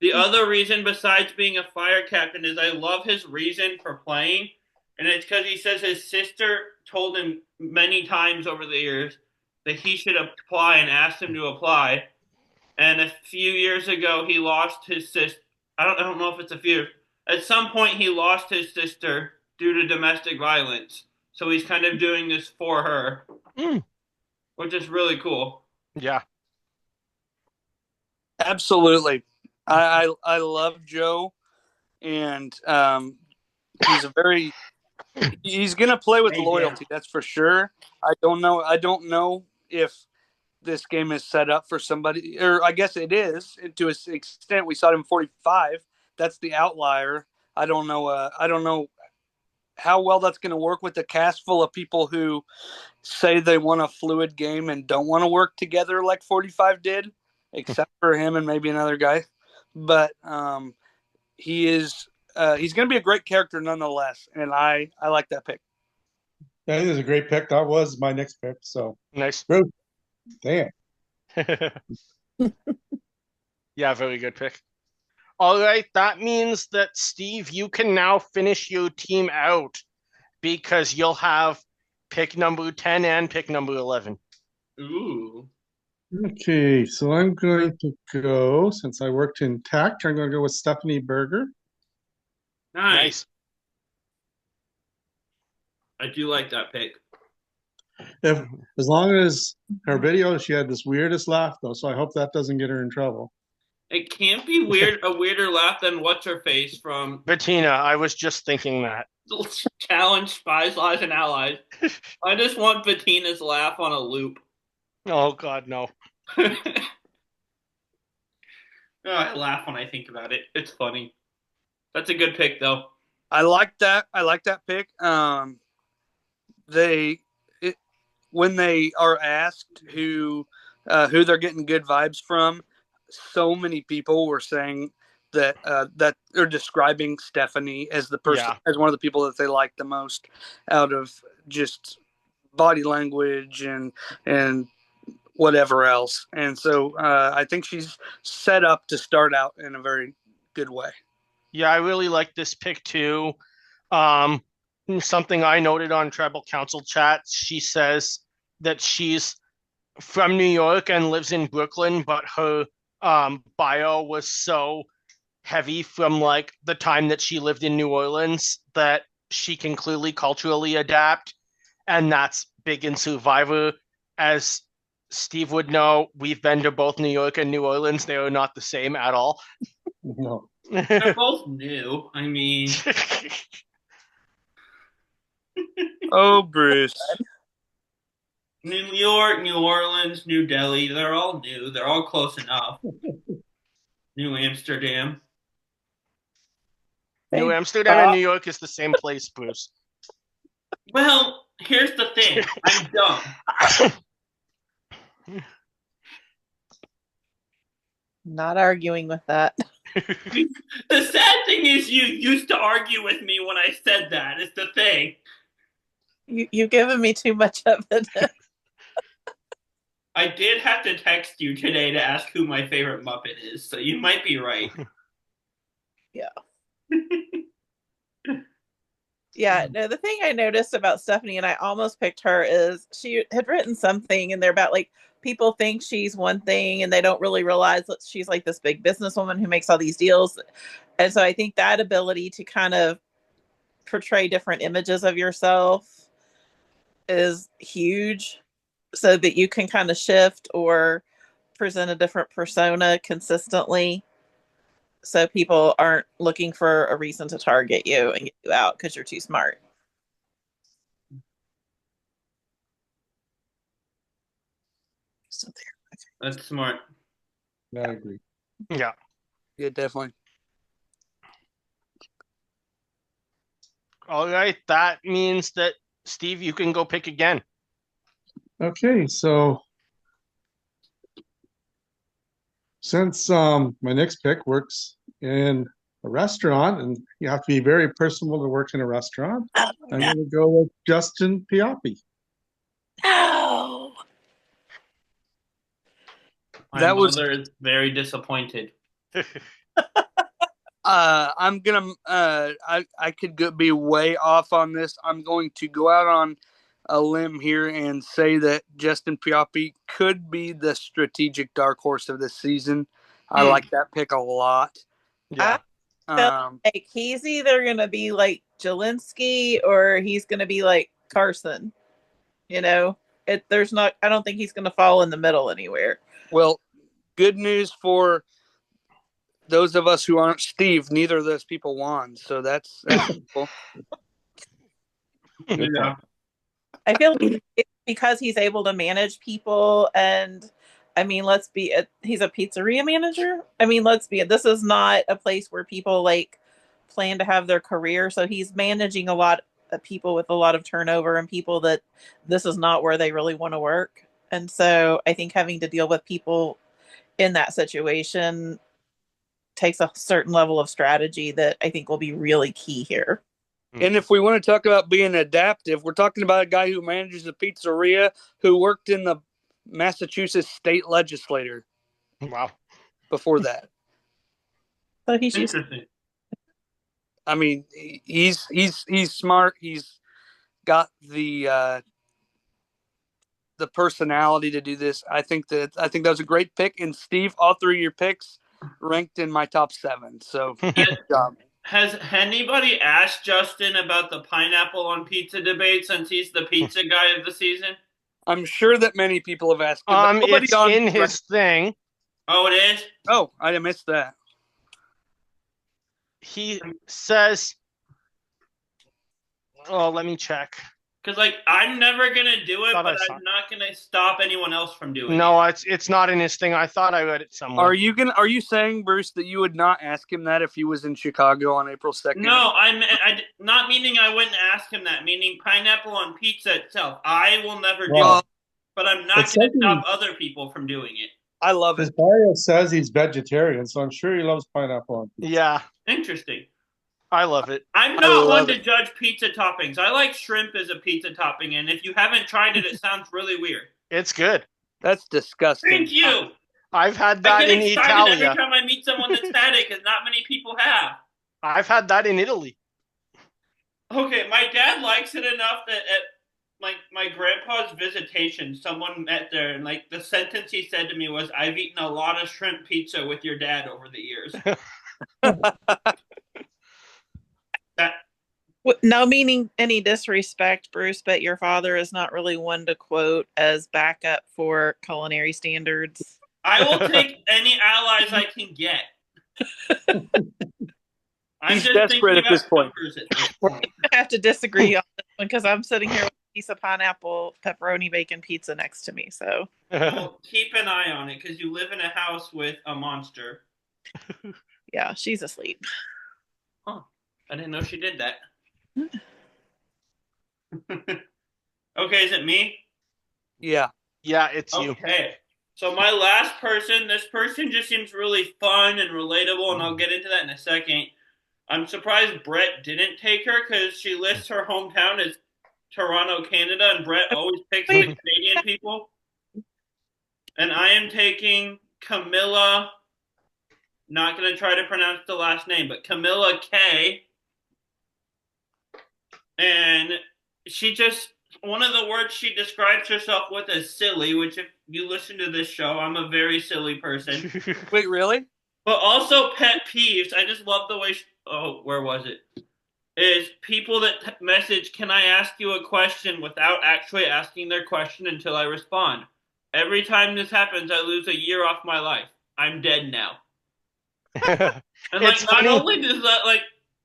[SPEAKER 1] The other reason besides being a fire captain is I love his reason for playing, and it's because he says his sister told him many times over the years that he should apply and asked him to apply. And a few years ago, he lost his sister. I don't know if it's a few. At some point, he lost his sister due to domestic violence. So he's kind of doing this for her, which is really cool.
[SPEAKER 2] Yeah.
[SPEAKER 4] Absolutely. I love Joe, and he's gonna play with loyalty, that's for sure. I don't know if this game is set up for somebody, or I guess it is to an extent. We saw him 45. That's the outlier. I don't know how well that's going to work with a cast full of people who say they want a fluid game and don't want to work together like 45 did, except for him and maybe another guy. But he's going to be a great character nonetheless, and I like that pick.
[SPEAKER 5] That is a great pick. That was my next pick. So
[SPEAKER 2] nice.
[SPEAKER 5] Bruce. Damn.
[SPEAKER 2] Yeah, very good pick. All right, that means that, Steve, you can now finish your team out because you'll have pick number 10 and pick number 11.
[SPEAKER 1] Ooh.
[SPEAKER 5] Okay, so I'm going to go, since I worked in tech, I'm going to go with Stephanie Berger.
[SPEAKER 1] Nice. I do like that pick.
[SPEAKER 5] if as long as her video, she had this weirdest laugh though, so I hope that doesn't get her in trouble.
[SPEAKER 1] It can't be a weirder laugh than what's her face from
[SPEAKER 2] Bettina, I was just thinking that.
[SPEAKER 1] Challenge Spies, Lies, and Allies. I just want Bettina's laugh on a loop.
[SPEAKER 2] Oh God, no.
[SPEAKER 1] Oh, I laugh when I think about it. It's funny. That's a good pick, though.
[SPEAKER 4] I like that. I like that pick. When they are asked who they're getting good vibes from, so many people were saying that that they're describing Stephanie as the person, as one of the people that they like the most out of just body language and whatever else. And so I think she's set up to start out in a very good way.
[SPEAKER 2] Yeah, I really like this pick too. Something I noted on Tribal Council chat, she says that she's from New York and lives in Brooklyn, but her bio was so heavy from like the time that she lived in New Orleans that she can clearly culturally adapt, and that's big in Survivor. As Steve would know, we've been to both New York and New Orleans. They are not the same at all.
[SPEAKER 5] No.
[SPEAKER 1] They're both new. I mean,
[SPEAKER 4] Oh, Bruce.
[SPEAKER 1] New York, New Orleans, New Delhi, they're all new. They're all close enough. New Amsterdam.
[SPEAKER 2] New Amsterdam and New York is the same place, Bruce.
[SPEAKER 1] Well, here's the thing. I'm dumb.
[SPEAKER 3] Not arguing with that.
[SPEAKER 1] The sad thing is you used to argue with me when I said that. It's the thing.
[SPEAKER 3] You've given me too much evidence.
[SPEAKER 1] I did have to text you today to ask who my favorite Muppet is, so you might be right.
[SPEAKER 3] Yeah. Yeah, no, the thing I noticed about Stephanie, and I almost picked her, is she had written something in there about like people think she's one thing and they don't really realize that she's like this big businesswoman who makes all these deals. And so I think that ability to kind of portray different images of yourself is huge, so that you can kind of shift or present a different persona consistently, so people aren't looking for a reason to target you and get you out because you're too smart. Still there.
[SPEAKER 1] That's smart.
[SPEAKER 5] I agree.
[SPEAKER 2] Yeah.
[SPEAKER 4] Yeah, definitely.
[SPEAKER 2] All right, that means that Steve, you can go pick again.
[SPEAKER 5] Okay, so since my next pick works in a restaurant, and you have to be very personable to work in a restaurant, I'm going to go with Justin Piappi.
[SPEAKER 3] No.
[SPEAKER 1] My mother is very disappointed.
[SPEAKER 4] I'm gonna. I could be way off on this. I'm going to go out on a limb here and say that Justin Piappi could be the strategic dark horse of this season. I like that pick a lot.
[SPEAKER 2] Yeah.
[SPEAKER 3] I feel like he's either gonna be like Jelinski or he's gonna be like Carson. You know, I don't think he's gonna fall in the middle anywhere.
[SPEAKER 4] Well, good news for those of us who aren't Steve. Neither of those people won, so that's cool.
[SPEAKER 1] Yeah.
[SPEAKER 3] I feel like it's because he's able to manage people, and I mean, he's a pizzeria manager. I mean, this is not a place where people like plan to have their career. So he's managing a lot of people with a lot of turnover and people that this is not where they really want to work. And so I think having to deal with people in that situation takes a certain level of strategy that I think will be really key here.
[SPEAKER 4] And if we want to talk about being adaptive, we're talking about a guy who manages a pizzeria who worked in the Massachusetts state legislature.
[SPEAKER 2] Wow.
[SPEAKER 4] Before that.
[SPEAKER 3] So he's
[SPEAKER 1] interesting.
[SPEAKER 4] I mean, he's smart. He's got the personality to do this. I think that was a great pick. And Steve, all three of your picks ranked in my top 7. So good job.
[SPEAKER 1] Has anybody asked Justin about the pineapple on pizza debate since he's the pizza guy of the season?
[SPEAKER 4] I'm sure that many people have asked him. but nobody
[SPEAKER 2] It's
[SPEAKER 4] on
[SPEAKER 2] in his thing.
[SPEAKER 1] Oh, it is?
[SPEAKER 4] Oh, I missed that.
[SPEAKER 2] He says, "Oh, let me check."
[SPEAKER 1] Because, like, I'm never going to do it,
[SPEAKER 2] Thought I
[SPEAKER 1] but
[SPEAKER 2] saw
[SPEAKER 1] I'm not going to stop anyone else from doing it.
[SPEAKER 2] No, it's not in his thing. I thought I read it somewhere.
[SPEAKER 4] Are you saying, Bruce, that you would not ask him that if he was in Chicago on April 2nd?
[SPEAKER 1] No, I not meaning I wouldn't ask him that, meaning pineapple on pizza itself. I will never do
[SPEAKER 5] Well,
[SPEAKER 1] it, but I'm not
[SPEAKER 5] It
[SPEAKER 1] going to
[SPEAKER 5] says
[SPEAKER 1] stop other people from doing it.
[SPEAKER 4] I love
[SPEAKER 5] his
[SPEAKER 4] it.
[SPEAKER 5] bio says he's vegetarian, so I'm sure he loves pineapple on pizza.
[SPEAKER 2] Yeah,
[SPEAKER 1] Interesting.
[SPEAKER 2] I love it.
[SPEAKER 1] I'm
[SPEAKER 2] I
[SPEAKER 1] not one
[SPEAKER 2] love
[SPEAKER 1] to
[SPEAKER 2] it.
[SPEAKER 1] judge pizza toppings. I like shrimp as a pizza topping, and if you haven't tried it, it sounds really weird.
[SPEAKER 2] It's good.
[SPEAKER 4] That's disgusting.
[SPEAKER 1] Thank you.
[SPEAKER 2] I've had
[SPEAKER 1] I
[SPEAKER 2] that
[SPEAKER 1] get
[SPEAKER 2] in
[SPEAKER 1] excited every
[SPEAKER 2] Italia.
[SPEAKER 1] time I meet someone that's had it, because not many people have.
[SPEAKER 2] I've had that in Italy.
[SPEAKER 1] Okay, my dad likes it enough that at my grandpa's visitation, someone met there, and like the sentence he said to me was, "I've eaten a lot of shrimp pizza with your dad over the years." That
[SPEAKER 3] No meaning any disrespect, Bruce, but your father is not really one to quote as backup for culinary standards.
[SPEAKER 1] I will take any allies I can get. I'm
[SPEAKER 4] He's
[SPEAKER 1] just
[SPEAKER 4] desperate
[SPEAKER 1] thinking
[SPEAKER 4] at this
[SPEAKER 1] about
[SPEAKER 4] point.
[SPEAKER 1] numbers at this point.
[SPEAKER 3] I have to disagree on this one because I'm sitting here with a piece of pineapple, pepperoni, bacon pizza next to me. So
[SPEAKER 1] Well, keep an eye on it because you live in a house with a monster.
[SPEAKER 3] yeah, she's asleep.
[SPEAKER 1] Huh. I didn't know she did that. Okay, is it me?
[SPEAKER 4] Yeah.
[SPEAKER 2] Yeah, it's you.
[SPEAKER 1] Okay. So my last person, this person just seems really fun and relatable, and I'll get into that in a second. I'm surprised Brett didn't take her because she lists her hometown as Toronto, Canada, and Brett always picks the Canadian people. And I am taking Camilla, not going to try to pronounce the last name, but Camilla K. And she just, one of the words she describes herself with is silly, which if you listen to this show, I'm a very silly person.
[SPEAKER 4] Wait, really?
[SPEAKER 1] But also pet peeves. I just love the way where was it? Is people that message, "Can I ask you a question?" without actually asking their question until I respond. Every time this happens, I lose a year off my life. I'm dead now. And like,
[SPEAKER 2] It's
[SPEAKER 1] not
[SPEAKER 2] funny.
[SPEAKER 1] only does that, like,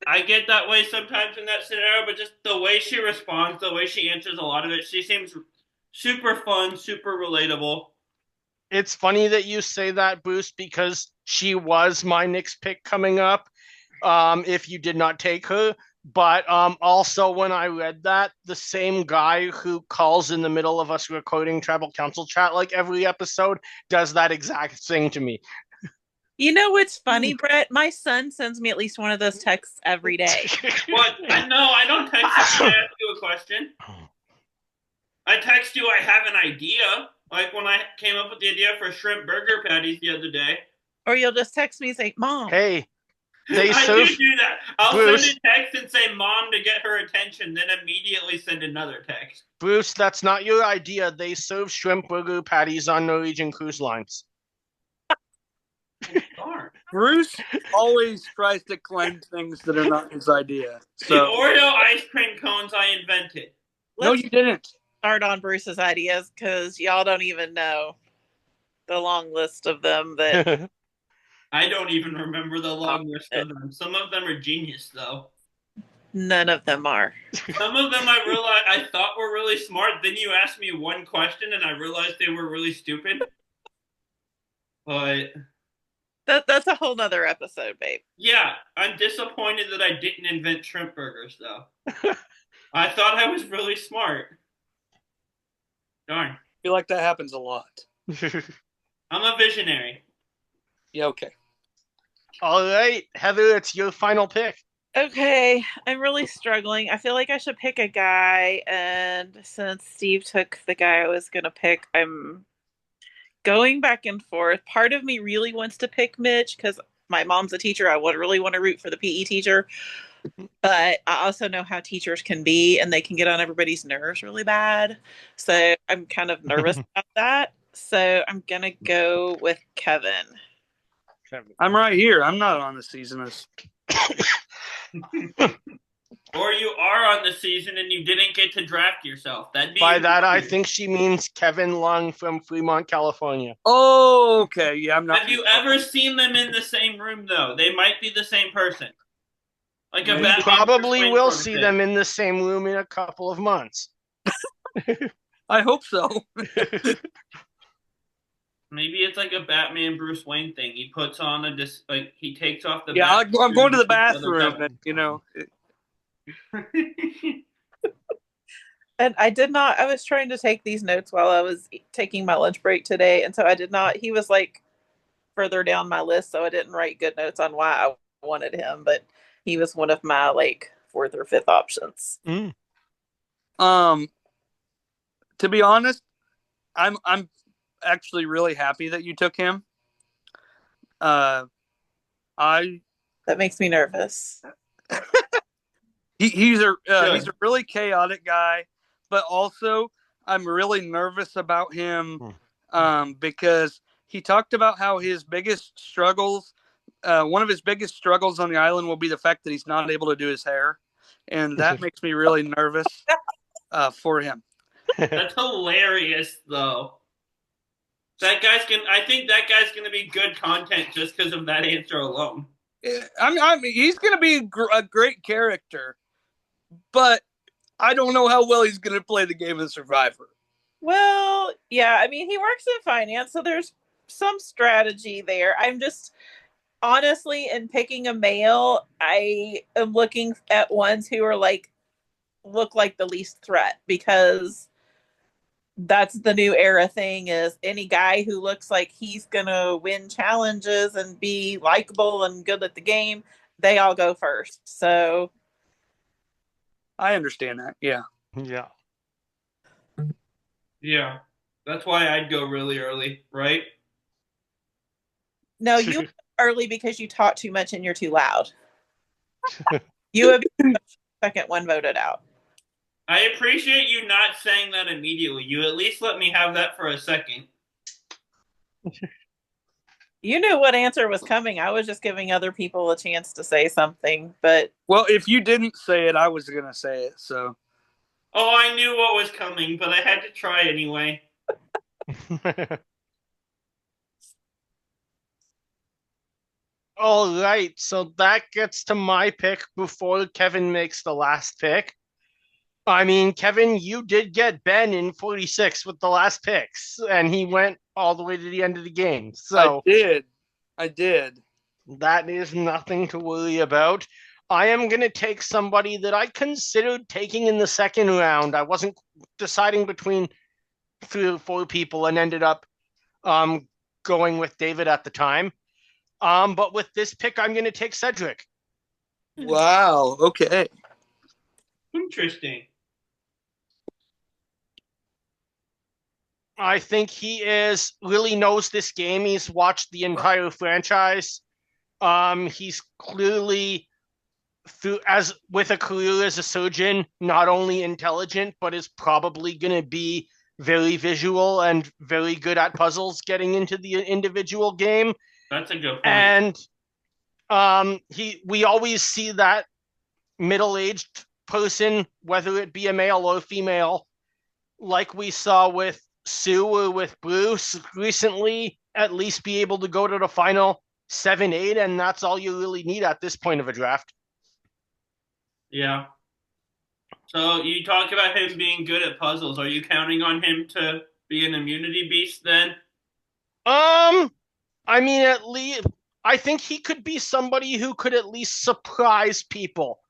[SPEAKER 1] I get that way sometimes in that scenario, but just the way she responds, the way she answers a lot of it, she seems super fun, super relatable.
[SPEAKER 2] It's funny that you say that, Boost, because she was my next pick coming up. If you did not take her, but also when I read that, the same guy who calls in the middle of us recording Tribal Council chat like every episode does that exact thing to me.
[SPEAKER 3] You know what's funny, Brett? My son sends me at least one of those texts every day.
[SPEAKER 1] What? I don't text you to ask you a question. I text you I have an idea. Like when I came up with the idea for shrimp burger patties the other day.
[SPEAKER 3] Or you'll just text me and say, "Mom."
[SPEAKER 2] Hey, they
[SPEAKER 1] I
[SPEAKER 2] serve
[SPEAKER 1] do that. I'll
[SPEAKER 2] Bruce.
[SPEAKER 1] send a text and say "Mom" to get her attention, then immediately send another text.
[SPEAKER 2] Bruce, that's not your idea. They serve shrimp burger patties on Norwegian cruise lines.
[SPEAKER 1] Darn.
[SPEAKER 4] Bruce always tries to claim things that are not his idea.
[SPEAKER 1] The
[SPEAKER 4] So
[SPEAKER 1] Oreo ice cream cones I invented.
[SPEAKER 4] no,
[SPEAKER 3] Let's
[SPEAKER 4] you didn't.
[SPEAKER 3] start on Bruce's ideas because y'all don't even know the long list of them that
[SPEAKER 1] I don't even remember the long list of them. Some of them are genius, though.
[SPEAKER 3] none of them are.
[SPEAKER 1] Some of them I thought were really smart. Then you asked me one question, and I realized they were really stupid. But
[SPEAKER 3] That's a whole nother episode, babe.
[SPEAKER 1] yeah, I'm disappointed that I didn't invent shrimp burgers, though. I thought I was really smart. Darn.
[SPEAKER 4] I feel like that happens a lot.
[SPEAKER 1] I'm a visionary.
[SPEAKER 4] Yeah, okay.
[SPEAKER 2] All right, Heather, it's your final pick.
[SPEAKER 3] Okay, I'm really struggling. I feel like I should pick a guy, and since Steve took the guy I was going to pick, I'm going back and forth. Part of me really wants to pick Mitch because my mom's a teacher. I would really want to root for the PE teacher. But I also know how teachers can be, and they can get on everybody's nerves really bad. So I'm kind of nervous about that. So I'm going to go with Kevin.
[SPEAKER 4] I'm right here. I'm not on the season as
[SPEAKER 1] Or you are on the season and you didn't get to draft yourself. That'd be
[SPEAKER 2] By that, I
[SPEAKER 1] weird.
[SPEAKER 2] think she means Kevin Lung from Fremont, California.
[SPEAKER 4] Oh, okay. Yeah, I'm not.
[SPEAKER 1] Have you ever seen them in the same room, though? They might be the same person. Like a
[SPEAKER 2] We
[SPEAKER 1] Batman Bruce
[SPEAKER 2] probably
[SPEAKER 1] Wayne
[SPEAKER 2] will
[SPEAKER 1] sort of
[SPEAKER 2] see
[SPEAKER 1] thing.
[SPEAKER 2] them in the same room in a couple of months.
[SPEAKER 4] I hope so.
[SPEAKER 1] Maybe it's like a Batman Bruce Wayne thing. He puts on like he takes off the
[SPEAKER 4] Yeah,
[SPEAKER 1] bat
[SPEAKER 4] I'm going to the
[SPEAKER 1] suit and puts
[SPEAKER 4] bathroom.
[SPEAKER 1] the
[SPEAKER 4] You know.
[SPEAKER 1] other
[SPEAKER 3] And I was trying to take these notes while I was taking my lunch break today. And so I did not, he was like further down my list. So I didn't write good notes on why I wanted him, but he was one of my like fourth or fifth options.
[SPEAKER 2] Mm.
[SPEAKER 4] To be honest, I'm actually really happy that you took him. I
[SPEAKER 3] That makes me nervous.
[SPEAKER 4] he's a really chaotic guy, but also I'm really nervous about him because he talked about how his biggest struggles, one of his biggest struggles on the island will be the fact that he's not able to do his hair, and that makes me really nervous for him.
[SPEAKER 1] That's hilarious, though. I think that guy's gonna be good content just because of that answer alone.
[SPEAKER 4] I mean, he's going to be a great character, but I don't know how well he's going to play the game of Survivor.
[SPEAKER 3] Well, yeah, I mean, he works in finance, so there's some strategy there. I'm just honestly, in picking a male, I am looking at ones who are like look like the least threat because that's the new era thing is any guy who looks like he's gonna win challenges and be likable and good at the game, they all go first. So
[SPEAKER 4] I understand that. Yeah.
[SPEAKER 2] Yeah.
[SPEAKER 1] Yeah. That's why I'd go really early, right?
[SPEAKER 3] no, you early because you talk too much and you're too loud. You would be the second one voted out.
[SPEAKER 1] I appreciate you not saying that immediately. You at least let me have that for a second.
[SPEAKER 3] You knew what answer was coming. I was just giving other people a chance to say something, but
[SPEAKER 4] Well, if you didn't say it, I was going to say it. So.
[SPEAKER 1] Oh, I knew what was coming, but I had to try anyway.
[SPEAKER 2] All right, so that gets to my pick before Kevin makes the last pick. I mean, Kevin, you did get Ben in 46 with the last picks, and he went all the way to the end of the game. So
[SPEAKER 4] I did.
[SPEAKER 2] That is nothing to worry about. I am going to take somebody that I considered taking in the second round. I wasn't deciding between 3 or 4 people and ended up going with David at the time. But with this pick, I'm going to take Cedric.
[SPEAKER 4] Wow. Okay.
[SPEAKER 1] Interesting.
[SPEAKER 2] I think he really knows this game. He's watched the entire franchise. He's clearly with a career as a surgeon, not only intelligent, but is probably going to be very visual and very good at puzzles getting into the individual game.
[SPEAKER 1] That's a good point.
[SPEAKER 2] And we always see that middle-aged person, whether it be a male or female, like we saw with Sue or with Bruce recently, at least be able to go to the final 7-8, and that's all you really need at this point of a draft.
[SPEAKER 1] Yeah. So you talk about him being good at puzzles. Are you counting on him to be an immunity beast then?
[SPEAKER 2] I mean, at least I think he could be somebody who could at least surprise people.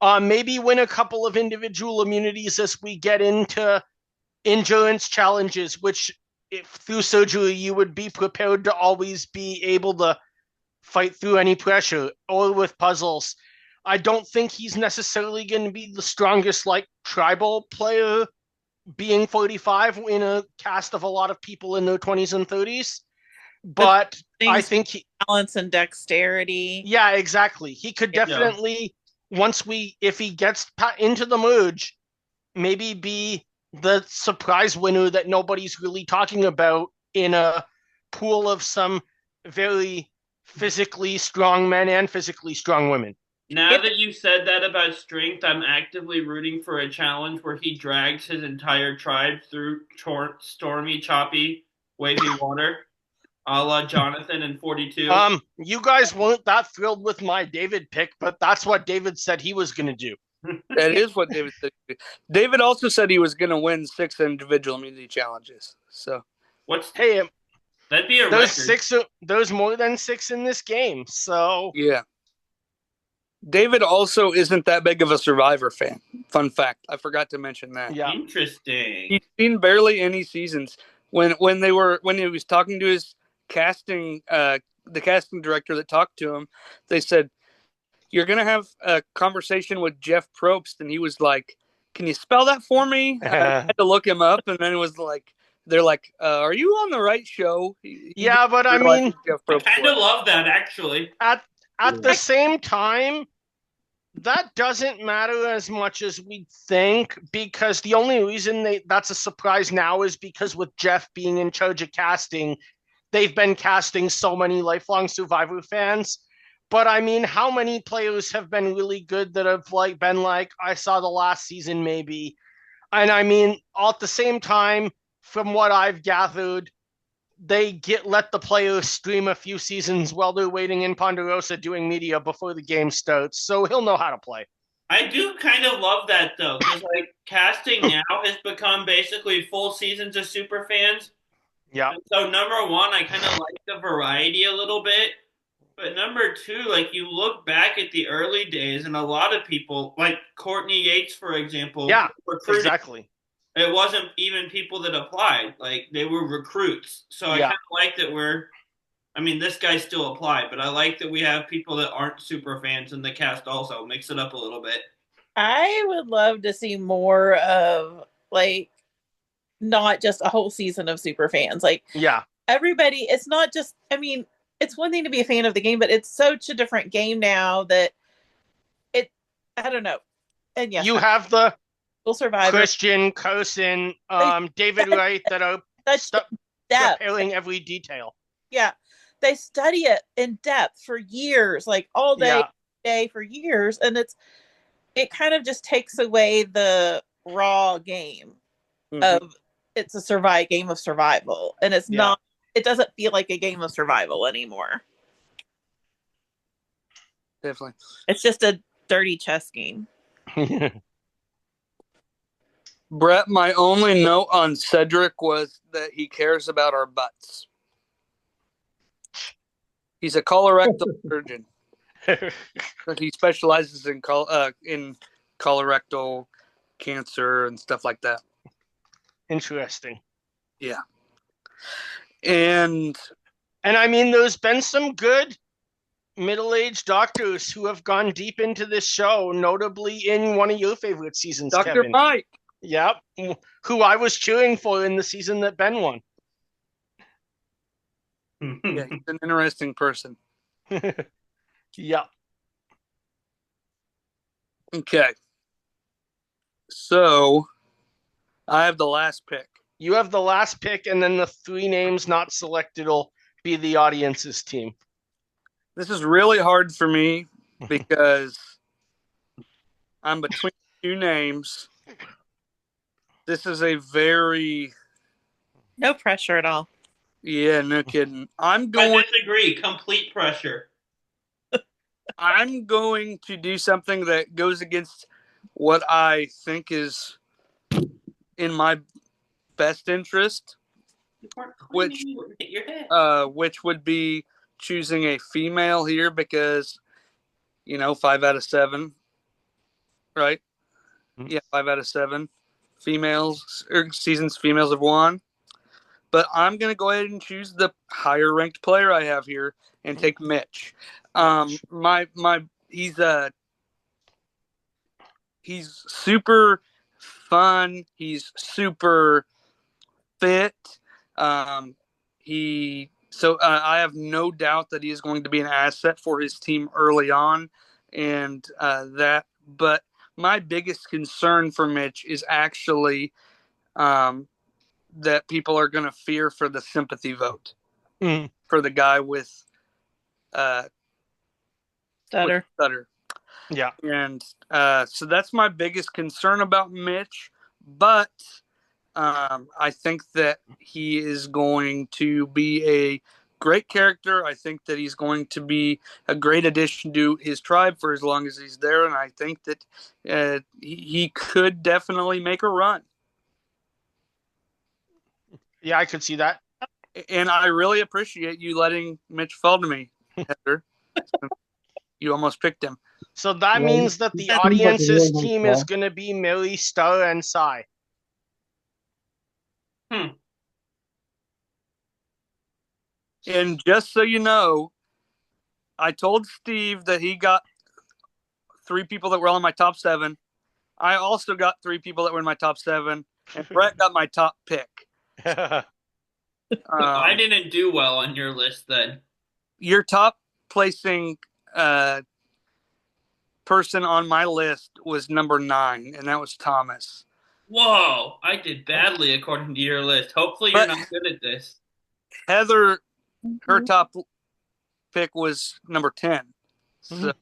[SPEAKER 2] Maybe win a couple of individual immunities as we get into endurance challenges, which if through surgery you would be prepared to always be able to fight through any pressure, or with puzzles. I don't think he's necessarily going to be the strongest like tribal player being 45 in a cast of a lot of people in their 20s and 30s. But I think
[SPEAKER 3] balance and dexterity.
[SPEAKER 2] Yeah, exactly. He could definitely, if he gets into the merge, maybe be the surprise winner that nobody's really talking about in a pool of some very physically strong men and physically strong women.
[SPEAKER 1] Now that you said that about strength, I'm actively rooting for a challenge where he drags his entire tribe through stormy, choppy, wavy water, a la Jonathan in 42.
[SPEAKER 2] You guys weren't that thrilled with my David pick, but that's what David said he was going to do.
[SPEAKER 4] That is what David said. David also said he was going to win 6 individual immunity challenges. So
[SPEAKER 2] Hey,
[SPEAKER 1] that'd be a
[SPEAKER 2] those
[SPEAKER 1] record.
[SPEAKER 2] there's more than 6 in this game. So
[SPEAKER 4] yeah. David also isn't that big of a Survivor fan. Fun fact. I forgot to mention that.
[SPEAKER 2] yeah.
[SPEAKER 1] Interesting.
[SPEAKER 4] He's seen barely any seasons. When he was talking to his casting the casting director that talked to him, they said, "You're gonna have a conversation with Jeff Probst," and he was like, "Can you spell that for me?" I had to look him up, and then it was like, they're like, "Are you on the right show?"
[SPEAKER 2] Yeah, but I mean,
[SPEAKER 4] Jeff
[SPEAKER 1] I
[SPEAKER 4] Probst
[SPEAKER 1] kind of love that, actually.
[SPEAKER 2] at the same time, that doesn't matter as much as we think, because the only reason that's a surprise now is because with Jeff being in charge of casting, they've been casting so many lifelong Survivor fans. But I mean, how many players have been really good that have been like, I saw the last season maybe? And I mean, all at the same time, from what I've gathered, they let the players stream a few seasons while they're waiting in Ponderosa doing media before the game starts, so he'll know how to play.
[SPEAKER 1] I do kind of love that, though, because casting now has become basically full seasons of super fans.
[SPEAKER 2] Yeah.
[SPEAKER 1] And so number one, I kind of like the variety a little bit. But number two, you look back at the early days, and a lot of people, like Courtney Yates, for example,
[SPEAKER 2] Yeah,
[SPEAKER 1] recruited.
[SPEAKER 2] exactly.
[SPEAKER 1] It wasn't even people that applied; they were recruits. So I kind of like that this guy still applied, but I like that we have people that aren't super fans in the cast also. Mix it up a little bit.
[SPEAKER 3] I would love to see more of not just a whole season of super fans. Everybody, it's not just, it's one thing to be a fan of the game, but it's such a different game now that I don't know. And yes,
[SPEAKER 2] you have the
[SPEAKER 3] Survivor,
[SPEAKER 2] Christian, Carson, David Wright that are preparing every detail.
[SPEAKER 3] Yeah. They study it in depth for years, all day for years. And it kind of just takes away the raw game of it's a game of survival. And it's not, it doesn't feel like a game of survival anymore.
[SPEAKER 4] Definitely.
[SPEAKER 3] It's just a dirty chess game.
[SPEAKER 4] Brett, my only note on Cedric was that he cares about our butts. He's a colorectal surgeon. He specializes in colorectal cancer and stuff like that.
[SPEAKER 2] Interesting.
[SPEAKER 4] Yeah. And
[SPEAKER 2] I mean, there's been some good middle-aged doctors who have gone deep into this show, notably in one of your favorite seasons,
[SPEAKER 4] Dr.
[SPEAKER 2] Kevin.
[SPEAKER 4] Mike.
[SPEAKER 2] Yep. Who I was cheering for in the season that Ben won.
[SPEAKER 4] Yeah, he's an interesting person.
[SPEAKER 2] Yeah.
[SPEAKER 4] Okay. So, I have the last pick.
[SPEAKER 2] You have the last pick, and then the 3 names not selected will be the audience's team.
[SPEAKER 4] This is really hard for me because I'm between 2 names. This is a very...
[SPEAKER 3] No pressure at all.
[SPEAKER 4] Yeah, no kidding.
[SPEAKER 1] I disagree. Complete pressure.
[SPEAKER 4] I'm going to do something that goes against what I think is in my best interest, which would be choosing a female here because, 5 out of 7, right? Mm-hmm. Yeah, 5 out of 7 females have won. But I'm going to go ahead and choose the higher ranked player I have here and take Mitch. He's super fun. He's super fit. I have no doubt that he is going to be an asset for his team early on, but my biggest concern for Mitch is actually that people are going to fear for the sympathy vote for the guy with
[SPEAKER 3] stutter.
[SPEAKER 2] Yeah.
[SPEAKER 4] And so that's my biggest concern about Mitch. But I think that he is going to be a great character. I think that he's going to be a great addition to his tribe for as long as he's there. And I think that he could definitely make a run.
[SPEAKER 2] Yeah, I could see that.
[SPEAKER 4] And I really appreciate you letting Mitch fall to me, Heather. You almost picked him.
[SPEAKER 2] So that
[SPEAKER 5] Well,
[SPEAKER 2] means that the
[SPEAKER 5] seems like a
[SPEAKER 2] audience's
[SPEAKER 5] really nice
[SPEAKER 2] team
[SPEAKER 5] guy.
[SPEAKER 2] is going to be Millie, Star, and Sai.
[SPEAKER 4] And just so you know, I told Steve that he got 3 people that were all in my top 7. I also got 3 people that were in my top 7, and Brett got my top pick.
[SPEAKER 1] I didn't do well on your list then.
[SPEAKER 4] Your top placing person on my list was number 9, and that was Thomas.
[SPEAKER 1] Whoa, I did badly according to your list. Hopefully you're not good at this.
[SPEAKER 4] Heather, her top pick was number 10. So,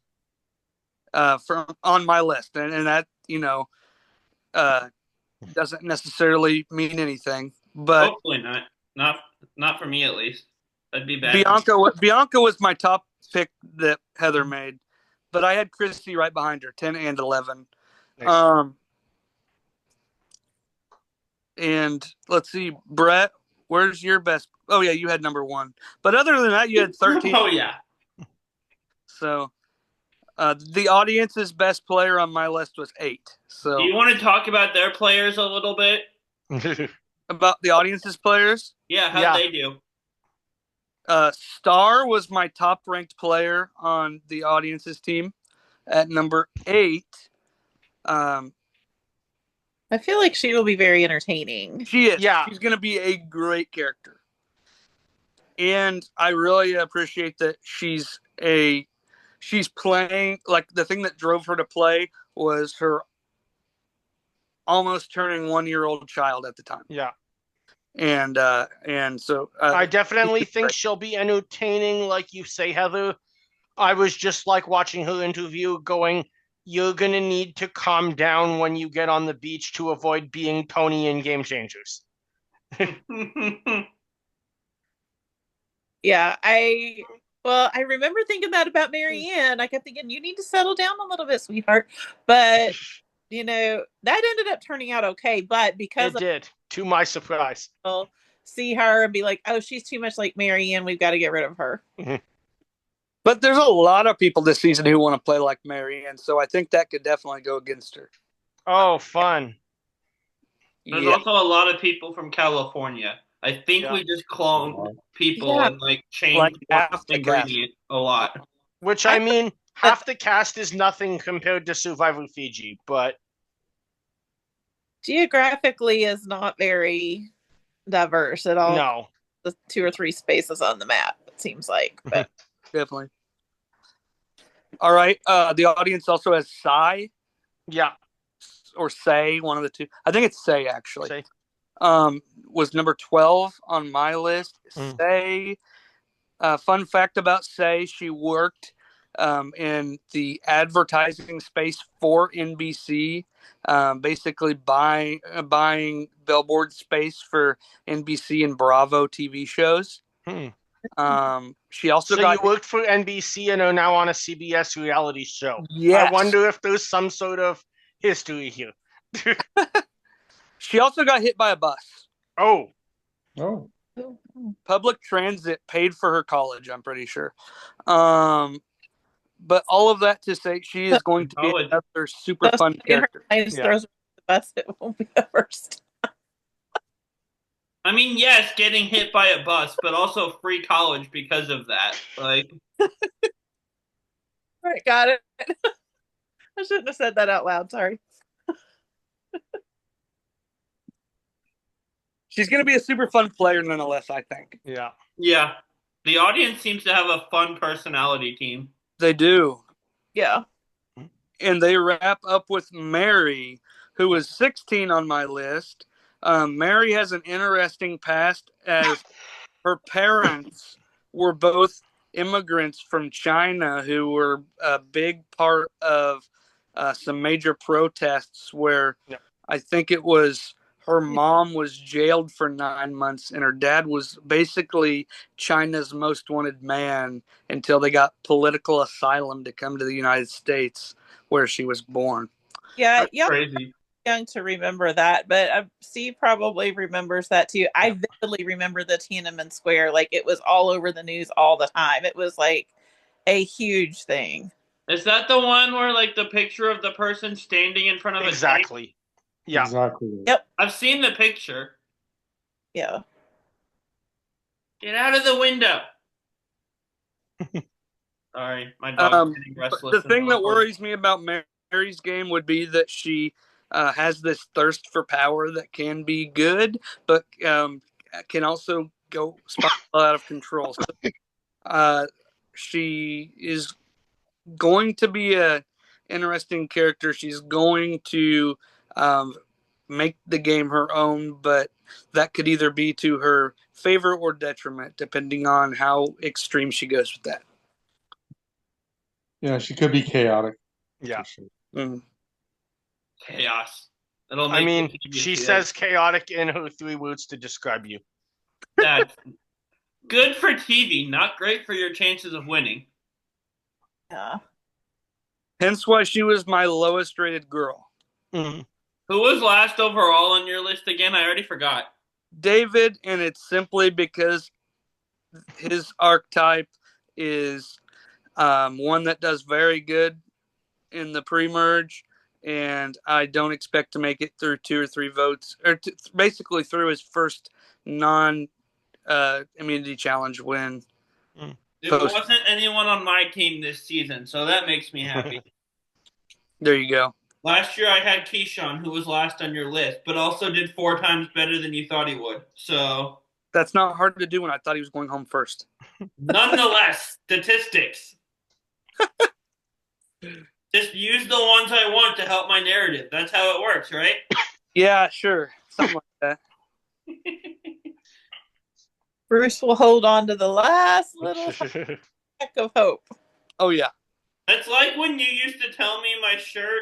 [SPEAKER 4] from on my list, and that doesn't necessarily mean anything. But
[SPEAKER 1] hopefully not for me at least. That'd be bad.
[SPEAKER 4] Bianca was my top pick that Heather made, but I had Christy right behind her, 10 and 11.
[SPEAKER 2] Nice.
[SPEAKER 4] And let's see, Brett, where's your best? Oh yeah, you had number 1. But other than that, you had 13.
[SPEAKER 1] Oh yeah.
[SPEAKER 4] So the audience's best player on my list was 8. So
[SPEAKER 1] Do you want to talk about their players a little bit?
[SPEAKER 4] about the audience's players?
[SPEAKER 1] Yeah, how'd
[SPEAKER 2] Yeah.
[SPEAKER 1] they do?
[SPEAKER 4] Star was my top ranked player on the audience's team at number 8.
[SPEAKER 3] I feel like she will be very entertaining.
[SPEAKER 4] She is.
[SPEAKER 2] Yeah.
[SPEAKER 4] She's going to be a great character. And I really appreciate that she's playing, like, the thing that drove her to play was her almost turning 1-year-old child at the time.
[SPEAKER 2] Yeah.
[SPEAKER 4] And so
[SPEAKER 2] I definitely think she'll be entertaining, like you say, Heather. I was just like watching her interview going, you're going to need to calm down when you get on the beach to avoid being Tony in Game Changers.
[SPEAKER 3] Yeah, I remember thinking that about Marianne. I kept thinking, you need to settle down a little bit, sweetheart. But that ended up turning out okay. But because
[SPEAKER 2] it did, to my surprise.
[SPEAKER 3] I'll see her and be like, oh, she's too much like Marianne. We've got to get rid of her.
[SPEAKER 4] But there's a lot of people this season who want to play like Marianne, so I think that could definitely go against her.
[SPEAKER 2] Oh, fun.
[SPEAKER 1] There's also a lot of people from California. I think we just cloned people and changed
[SPEAKER 4] Like half
[SPEAKER 1] one
[SPEAKER 4] the
[SPEAKER 1] ingredient a lot.
[SPEAKER 2] Which, I mean, half the cast is nothing compared to Survivor Fiji, but
[SPEAKER 3] geographically is not very diverse at all.
[SPEAKER 2] no.
[SPEAKER 3] The 2 or 3 spaces on the map, it seems like. But
[SPEAKER 4] Definitely. All right. The audience also has Sai.
[SPEAKER 2] Yeah.
[SPEAKER 4] Or Say, one of the two. I think it's Say, actually.
[SPEAKER 2] Say.
[SPEAKER 4] Was number 12 on my list. Say, fun fact about Say, she worked in the advertising space for NBC, basically buying billboard space for NBC and Bravo TV shows. She also
[SPEAKER 2] you worked for NBC and are now on a CBS reality show.
[SPEAKER 4] Yes.
[SPEAKER 2] I wonder if there's some sort of history here.
[SPEAKER 4] She also got hit by a bus.
[SPEAKER 5] Oh.
[SPEAKER 4] Public transit paid for her college, I'm pretty sure. But all of that to say, she is going to be another super fun character.
[SPEAKER 3] Throws the bus, it won't be the first.
[SPEAKER 1] I mean, yes, getting hit by a bus, but also free college because of that. Like,
[SPEAKER 3] Right, got it. I shouldn't have said that out loud. Sorry.
[SPEAKER 4] She's going to be a super fun player nonetheless, I think.
[SPEAKER 2] Yeah.
[SPEAKER 1] Yeah. The audience seems to have a fun personality team.
[SPEAKER 4] They do.
[SPEAKER 3] Yeah.
[SPEAKER 4] And they wrap up with Mary, who was 16 on my list. Mary has an interesting past as her parents were both immigrants from China who were a big part of some major protests where I think it was her mom was jailed for 9 months and her dad was basically China's most wanted man until they got political asylum to come to the United States where she was born.
[SPEAKER 3] Yeah,
[SPEAKER 1] That's crazy.
[SPEAKER 3] Young to remember that, but Steve probably remembers that too. I vividly remember the Tiananmen Square, like it was all over the news all the time. It was like a huge thing.
[SPEAKER 1] Is that the one where like the picture of the person standing in front of a tank?
[SPEAKER 2] Exactly. Yeah.
[SPEAKER 5] Exactly.
[SPEAKER 3] Yep.
[SPEAKER 1] I've seen the picture.
[SPEAKER 3] Yeah.
[SPEAKER 1] Get out of the window. Sorry, my dog's getting restless.
[SPEAKER 4] The thing that worries me about Mary's game would be that she has this thirst for power that can be good, but can also go spiral out of control. So, she is going to be a interesting character. She's going to make the game her own, but that could either be to her favor or detriment, depending on how extreme she goes with that.
[SPEAKER 5] Yeah, she could be chaotic.
[SPEAKER 2] Yeah.
[SPEAKER 5] For sure.
[SPEAKER 4] Mm-hmm.
[SPEAKER 1] Chaos. It'll
[SPEAKER 2] I
[SPEAKER 1] make
[SPEAKER 2] mean,
[SPEAKER 1] the
[SPEAKER 2] she says chaotic in her 3 words to describe you.
[SPEAKER 1] That's good for TV, not great for your chances of winning.
[SPEAKER 3] Yeah.
[SPEAKER 4] Hence why she was my lowest rated girl.
[SPEAKER 2] Mm-hmm.
[SPEAKER 1] Who was last overall on your list again? I already forgot.
[SPEAKER 4] David, and it's simply because his archetype is one that does very good in the pre-merge, and I don't expect to make it through 2 or 3 votes, or basically through his first non-immunity challenge win.
[SPEAKER 1] There wasn't anyone on my team this season, so that makes me happy.
[SPEAKER 4] There you go.
[SPEAKER 1] Last year I had Keyshawn, who was last on your list, but also did 4 times better than you thought he would. So
[SPEAKER 4] that's not hard to do when I thought he was going home first.
[SPEAKER 1] Nonetheless, statistics. Just use the ones I want to help my narrative. That's how it works, right?
[SPEAKER 4] Yeah, sure. Something like that.
[SPEAKER 3] Bruce will hold on to the last little speck of hope.
[SPEAKER 4] Oh, yeah.
[SPEAKER 1] It's like when you used to tell me my shirt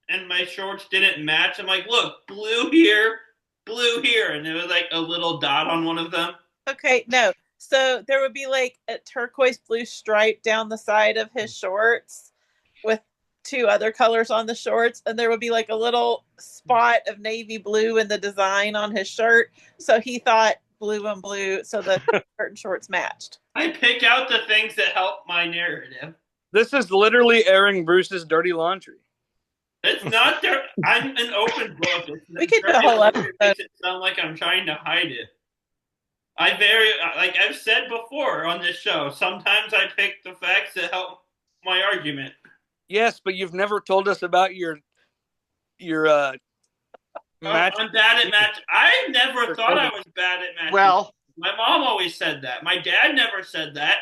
[SPEAKER 1] and my shorts didn't match. I'm like, look, blue here, and there was like a little dot on one of them.
[SPEAKER 3] Okay, no. So there would be like a turquoise blue stripe down the side of his shorts with 2 other colors on the shorts, and there would be like a little spot of navy blue in the design on his shirt. So he thought blue and blue, so the shirt and shorts matched.
[SPEAKER 1] I pick out the things that help my narrative.
[SPEAKER 4] This is literally airing Bruce's dirty laundry.
[SPEAKER 1] It's not there. I'm an open book.
[SPEAKER 3] We could do a whole episode.
[SPEAKER 1] It makes it sound like I'm trying to hide it. Like I've said before on this show, sometimes I pick the facts that help my argument.
[SPEAKER 4] Yes, but you've never told us about your match.
[SPEAKER 1] I'm bad at match. I never thought I was bad at match.
[SPEAKER 2] Well,
[SPEAKER 1] my mom always said that. My dad never said that.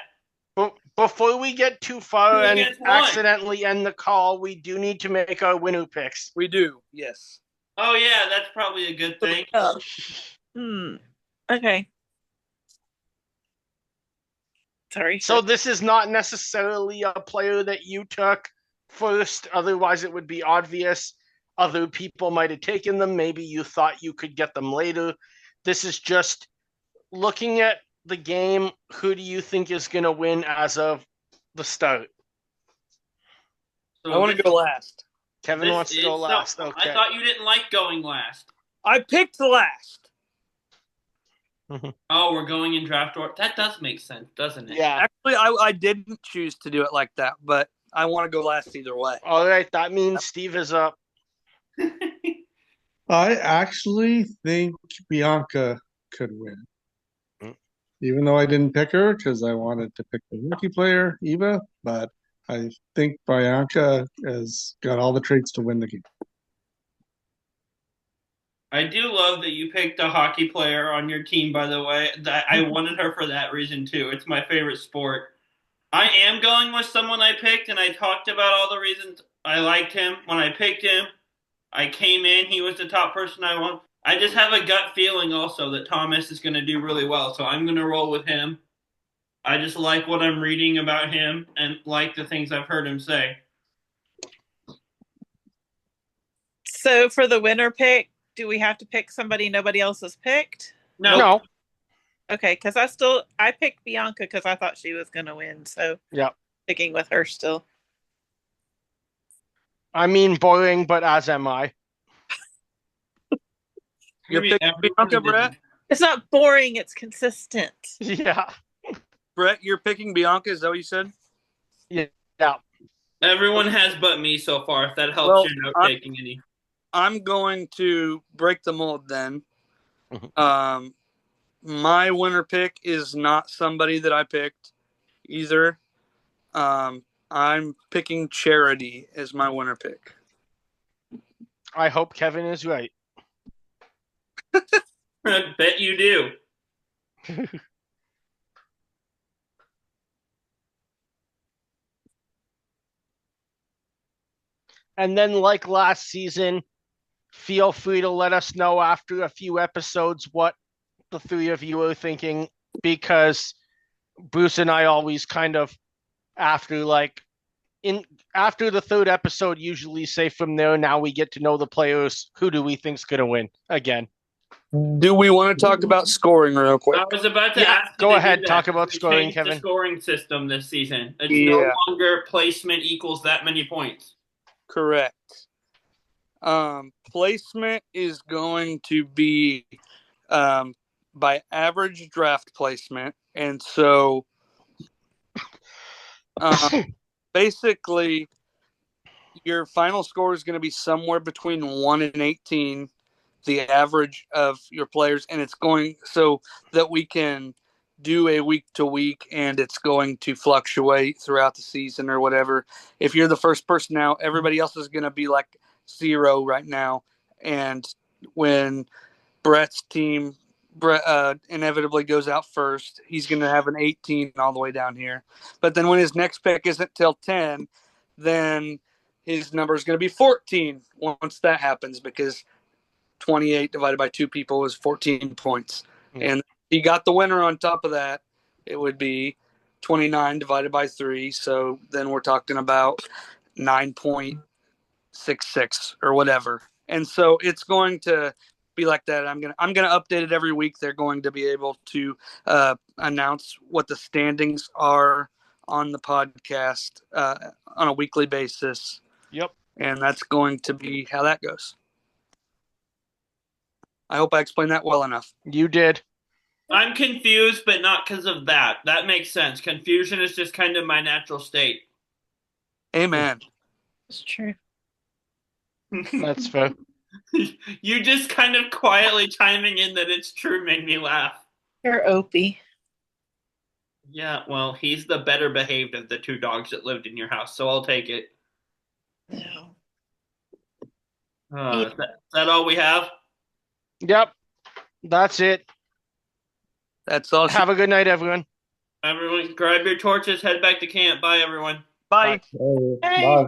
[SPEAKER 2] Before we get too far and accidentally end the call, we do need to make our winner picks.
[SPEAKER 4] We do, yes.
[SPEAKER 1] Oh, yeah, that's probably a good thing.
[SPEAKER 3] Okay. Sorry.
[SPEAKER 2] So this is not necessarily a player that you took first, otherwise it would be obvious. Other people might have taken them. Maybe you thought you could get them later. This is just looking at the game. Who do you think is going to win as of the start?
[SPEAKER 1] So
[SPEAKER 4] I want to go last.
[SPEAKER 2] Kevin wants to go last. Okay.
[SPEAKER 1] I thought you didn't like going last.
[SPEAKER 4] I picked last.
[SPEAKER 1] Oh, we're going in draft order. That does make sense, doesn't it?
[SPEAKER 2] Yeah.
[SPEAKER 4] Actually, I didn't choose to do it like that, but I want to go last either way.
[SPEAKER 2] All right. That means Steve is up.
[SPEAKER 5] I actually think Bianca could win. Even though I didn't pick her because I wanted to pick the rookie player, Eva, but I think Bianca has got all the traits to win the game.
[SPEAKER 1] I do love that you picked a hockey player on your team, by the way. I wanted her for that reason, too. It's my favorite sport. I am going with someone I picked, and I talked about all the reasons I liked him. When I picked him, I came in. He was the top person I want. I just have a gut feeling also that Thomas is going to do really well, so I'm going to roll with him. I just like what I'm reading about him and like the things I've heard him say.
[SPEAKER 3] So for the winner pick, do we have to pick somebody nobody else has picked?
[SPEAKER 1] No,
[SPEAKER 2] No.
[SPEAKER 3] Okay, because I picked Bianca because I thought she was going to win. So
[SPEAKER 2] Yeah.
[SPEAKER 3] sticking with her still.
[SPEAKER 2] I mean, boring, but as am I.
[SPEAKER 4] You're
[SPEAKER 1] maybe
[SPEAKER 4] picking
[SPEAKER 1] everyone
[SPEAKER 4] Bianca,
[SPEAKER 1] did.
[SPEAKER 4] Brett?
[SPEAKER 3] It's not boring, it's consistent.
[SPEAKER 2] Yeah.
[SPEAKER 4] Brett, you're picking Bianca, is that what you said?
[SPEAKER 2] Yeah.
[SPEAKER 1] Everyone has but me so far, if that helps
[SPEAKER 4] Well,
[SPEAKER 1] your note taking any.
[SPEAKER 4] I'm going to break the mold then.
[SPEAKER 2] Mhm.
[SPEAKER 4] My winner pick is not somebody that I picked either. I'm picking Charity as my winner pick.
[SPEAKER 2] I hope Kevin is right.
[SPEAKER 1] I bet you do.
[SPEAKER 2] And then, like last season, feel free to let us know after a few episodes what the three of you are thinking, because Bruce and I always kind of after after the third episode usually say from there, now we get to know the players, who do we think's gonna win again.
[SPEAKER 4] Do we want to talk about scoring real quick?
[SPEAKER 1] I was about to
[SPEAKER 2] Yeah,
[SPEAKER 1] ask you
[SPEAKER 2] go
[SPEAKER 1] to
[SPEAKER 2] ahead,
[SPEAKER 1] do that,
[SPEAKER 2] talk about
[SPEAKER 1] because we
[SPEAKER 2] scoring,
[SPEAKER 1] changed the
[SPEAKER 2] Kevin.
[SPEAKER 1] scoring system this season. It's no
[SPEAKER 4] Yeah.
[SPEAKER 1] longer placement equals that many points.
[SPEAKER 4] Correct. Placement is going to be by average draft placement. And so basically, your final score is going to be somewhere between 1 and 18, the average of your players. And it's going so that we can do a week to week, and it's going to fluctuate throughout the season or whatever. If you're the first person out, everybody else is going to be like 0 right now. And when Brett's team inevitably goes out first, he's going to have an 18 all the way down here. But then when his next pick isn't till 10, then his number is going to be 14 once that happens, because 28 divided by 2 people is 14 points. And he got the winner on top of that, it would be 29 divided by 3. So then we're talking about 9.66 or whatever. And so it's going to be like that. I'm gonna update it every week. They're going to be able to announce what the standings are on the podcast on a weekly basis.
[SPEAKER 2] Yep.
[SPEAKER 4] And that's going to be how that goes. I hope I explained that well enough.
[SPEAKER 2] You did.
[SPEAKER 1] I'm confused, but not because of that. That makes sense. Confusion is just kind of my natural state.
[SPEAKER 4] Amen.
[SPEAKER 3] It's true.
[SPEAKER 2] That's fair.
[SPEAKER 1] You just kind of quietly chiming in that it's true made me laugh.
[SPEAKER 3] You're Opie.
[SPEAKER 1] Yeah, well, he's the better behaved of the 2 dogs that lived in your house, so I'll take it.
[SPEAKER 3] No.
[SPEAKER 1] Is that all we have?
[SPEAKER 2] Yep. That's it.
[SPEAKER 4] That's all.
[SPEAKER 2] Have a good night, everyone.
[SPEAKER 1] Everyone, grab your torches, head back to camp. Bye, everyone.
[SPEAKER 4] Bye.
[SPEAKER 5] Bye.
[SPEAKER 3] Hey.
[SPEAKER 5] Bye.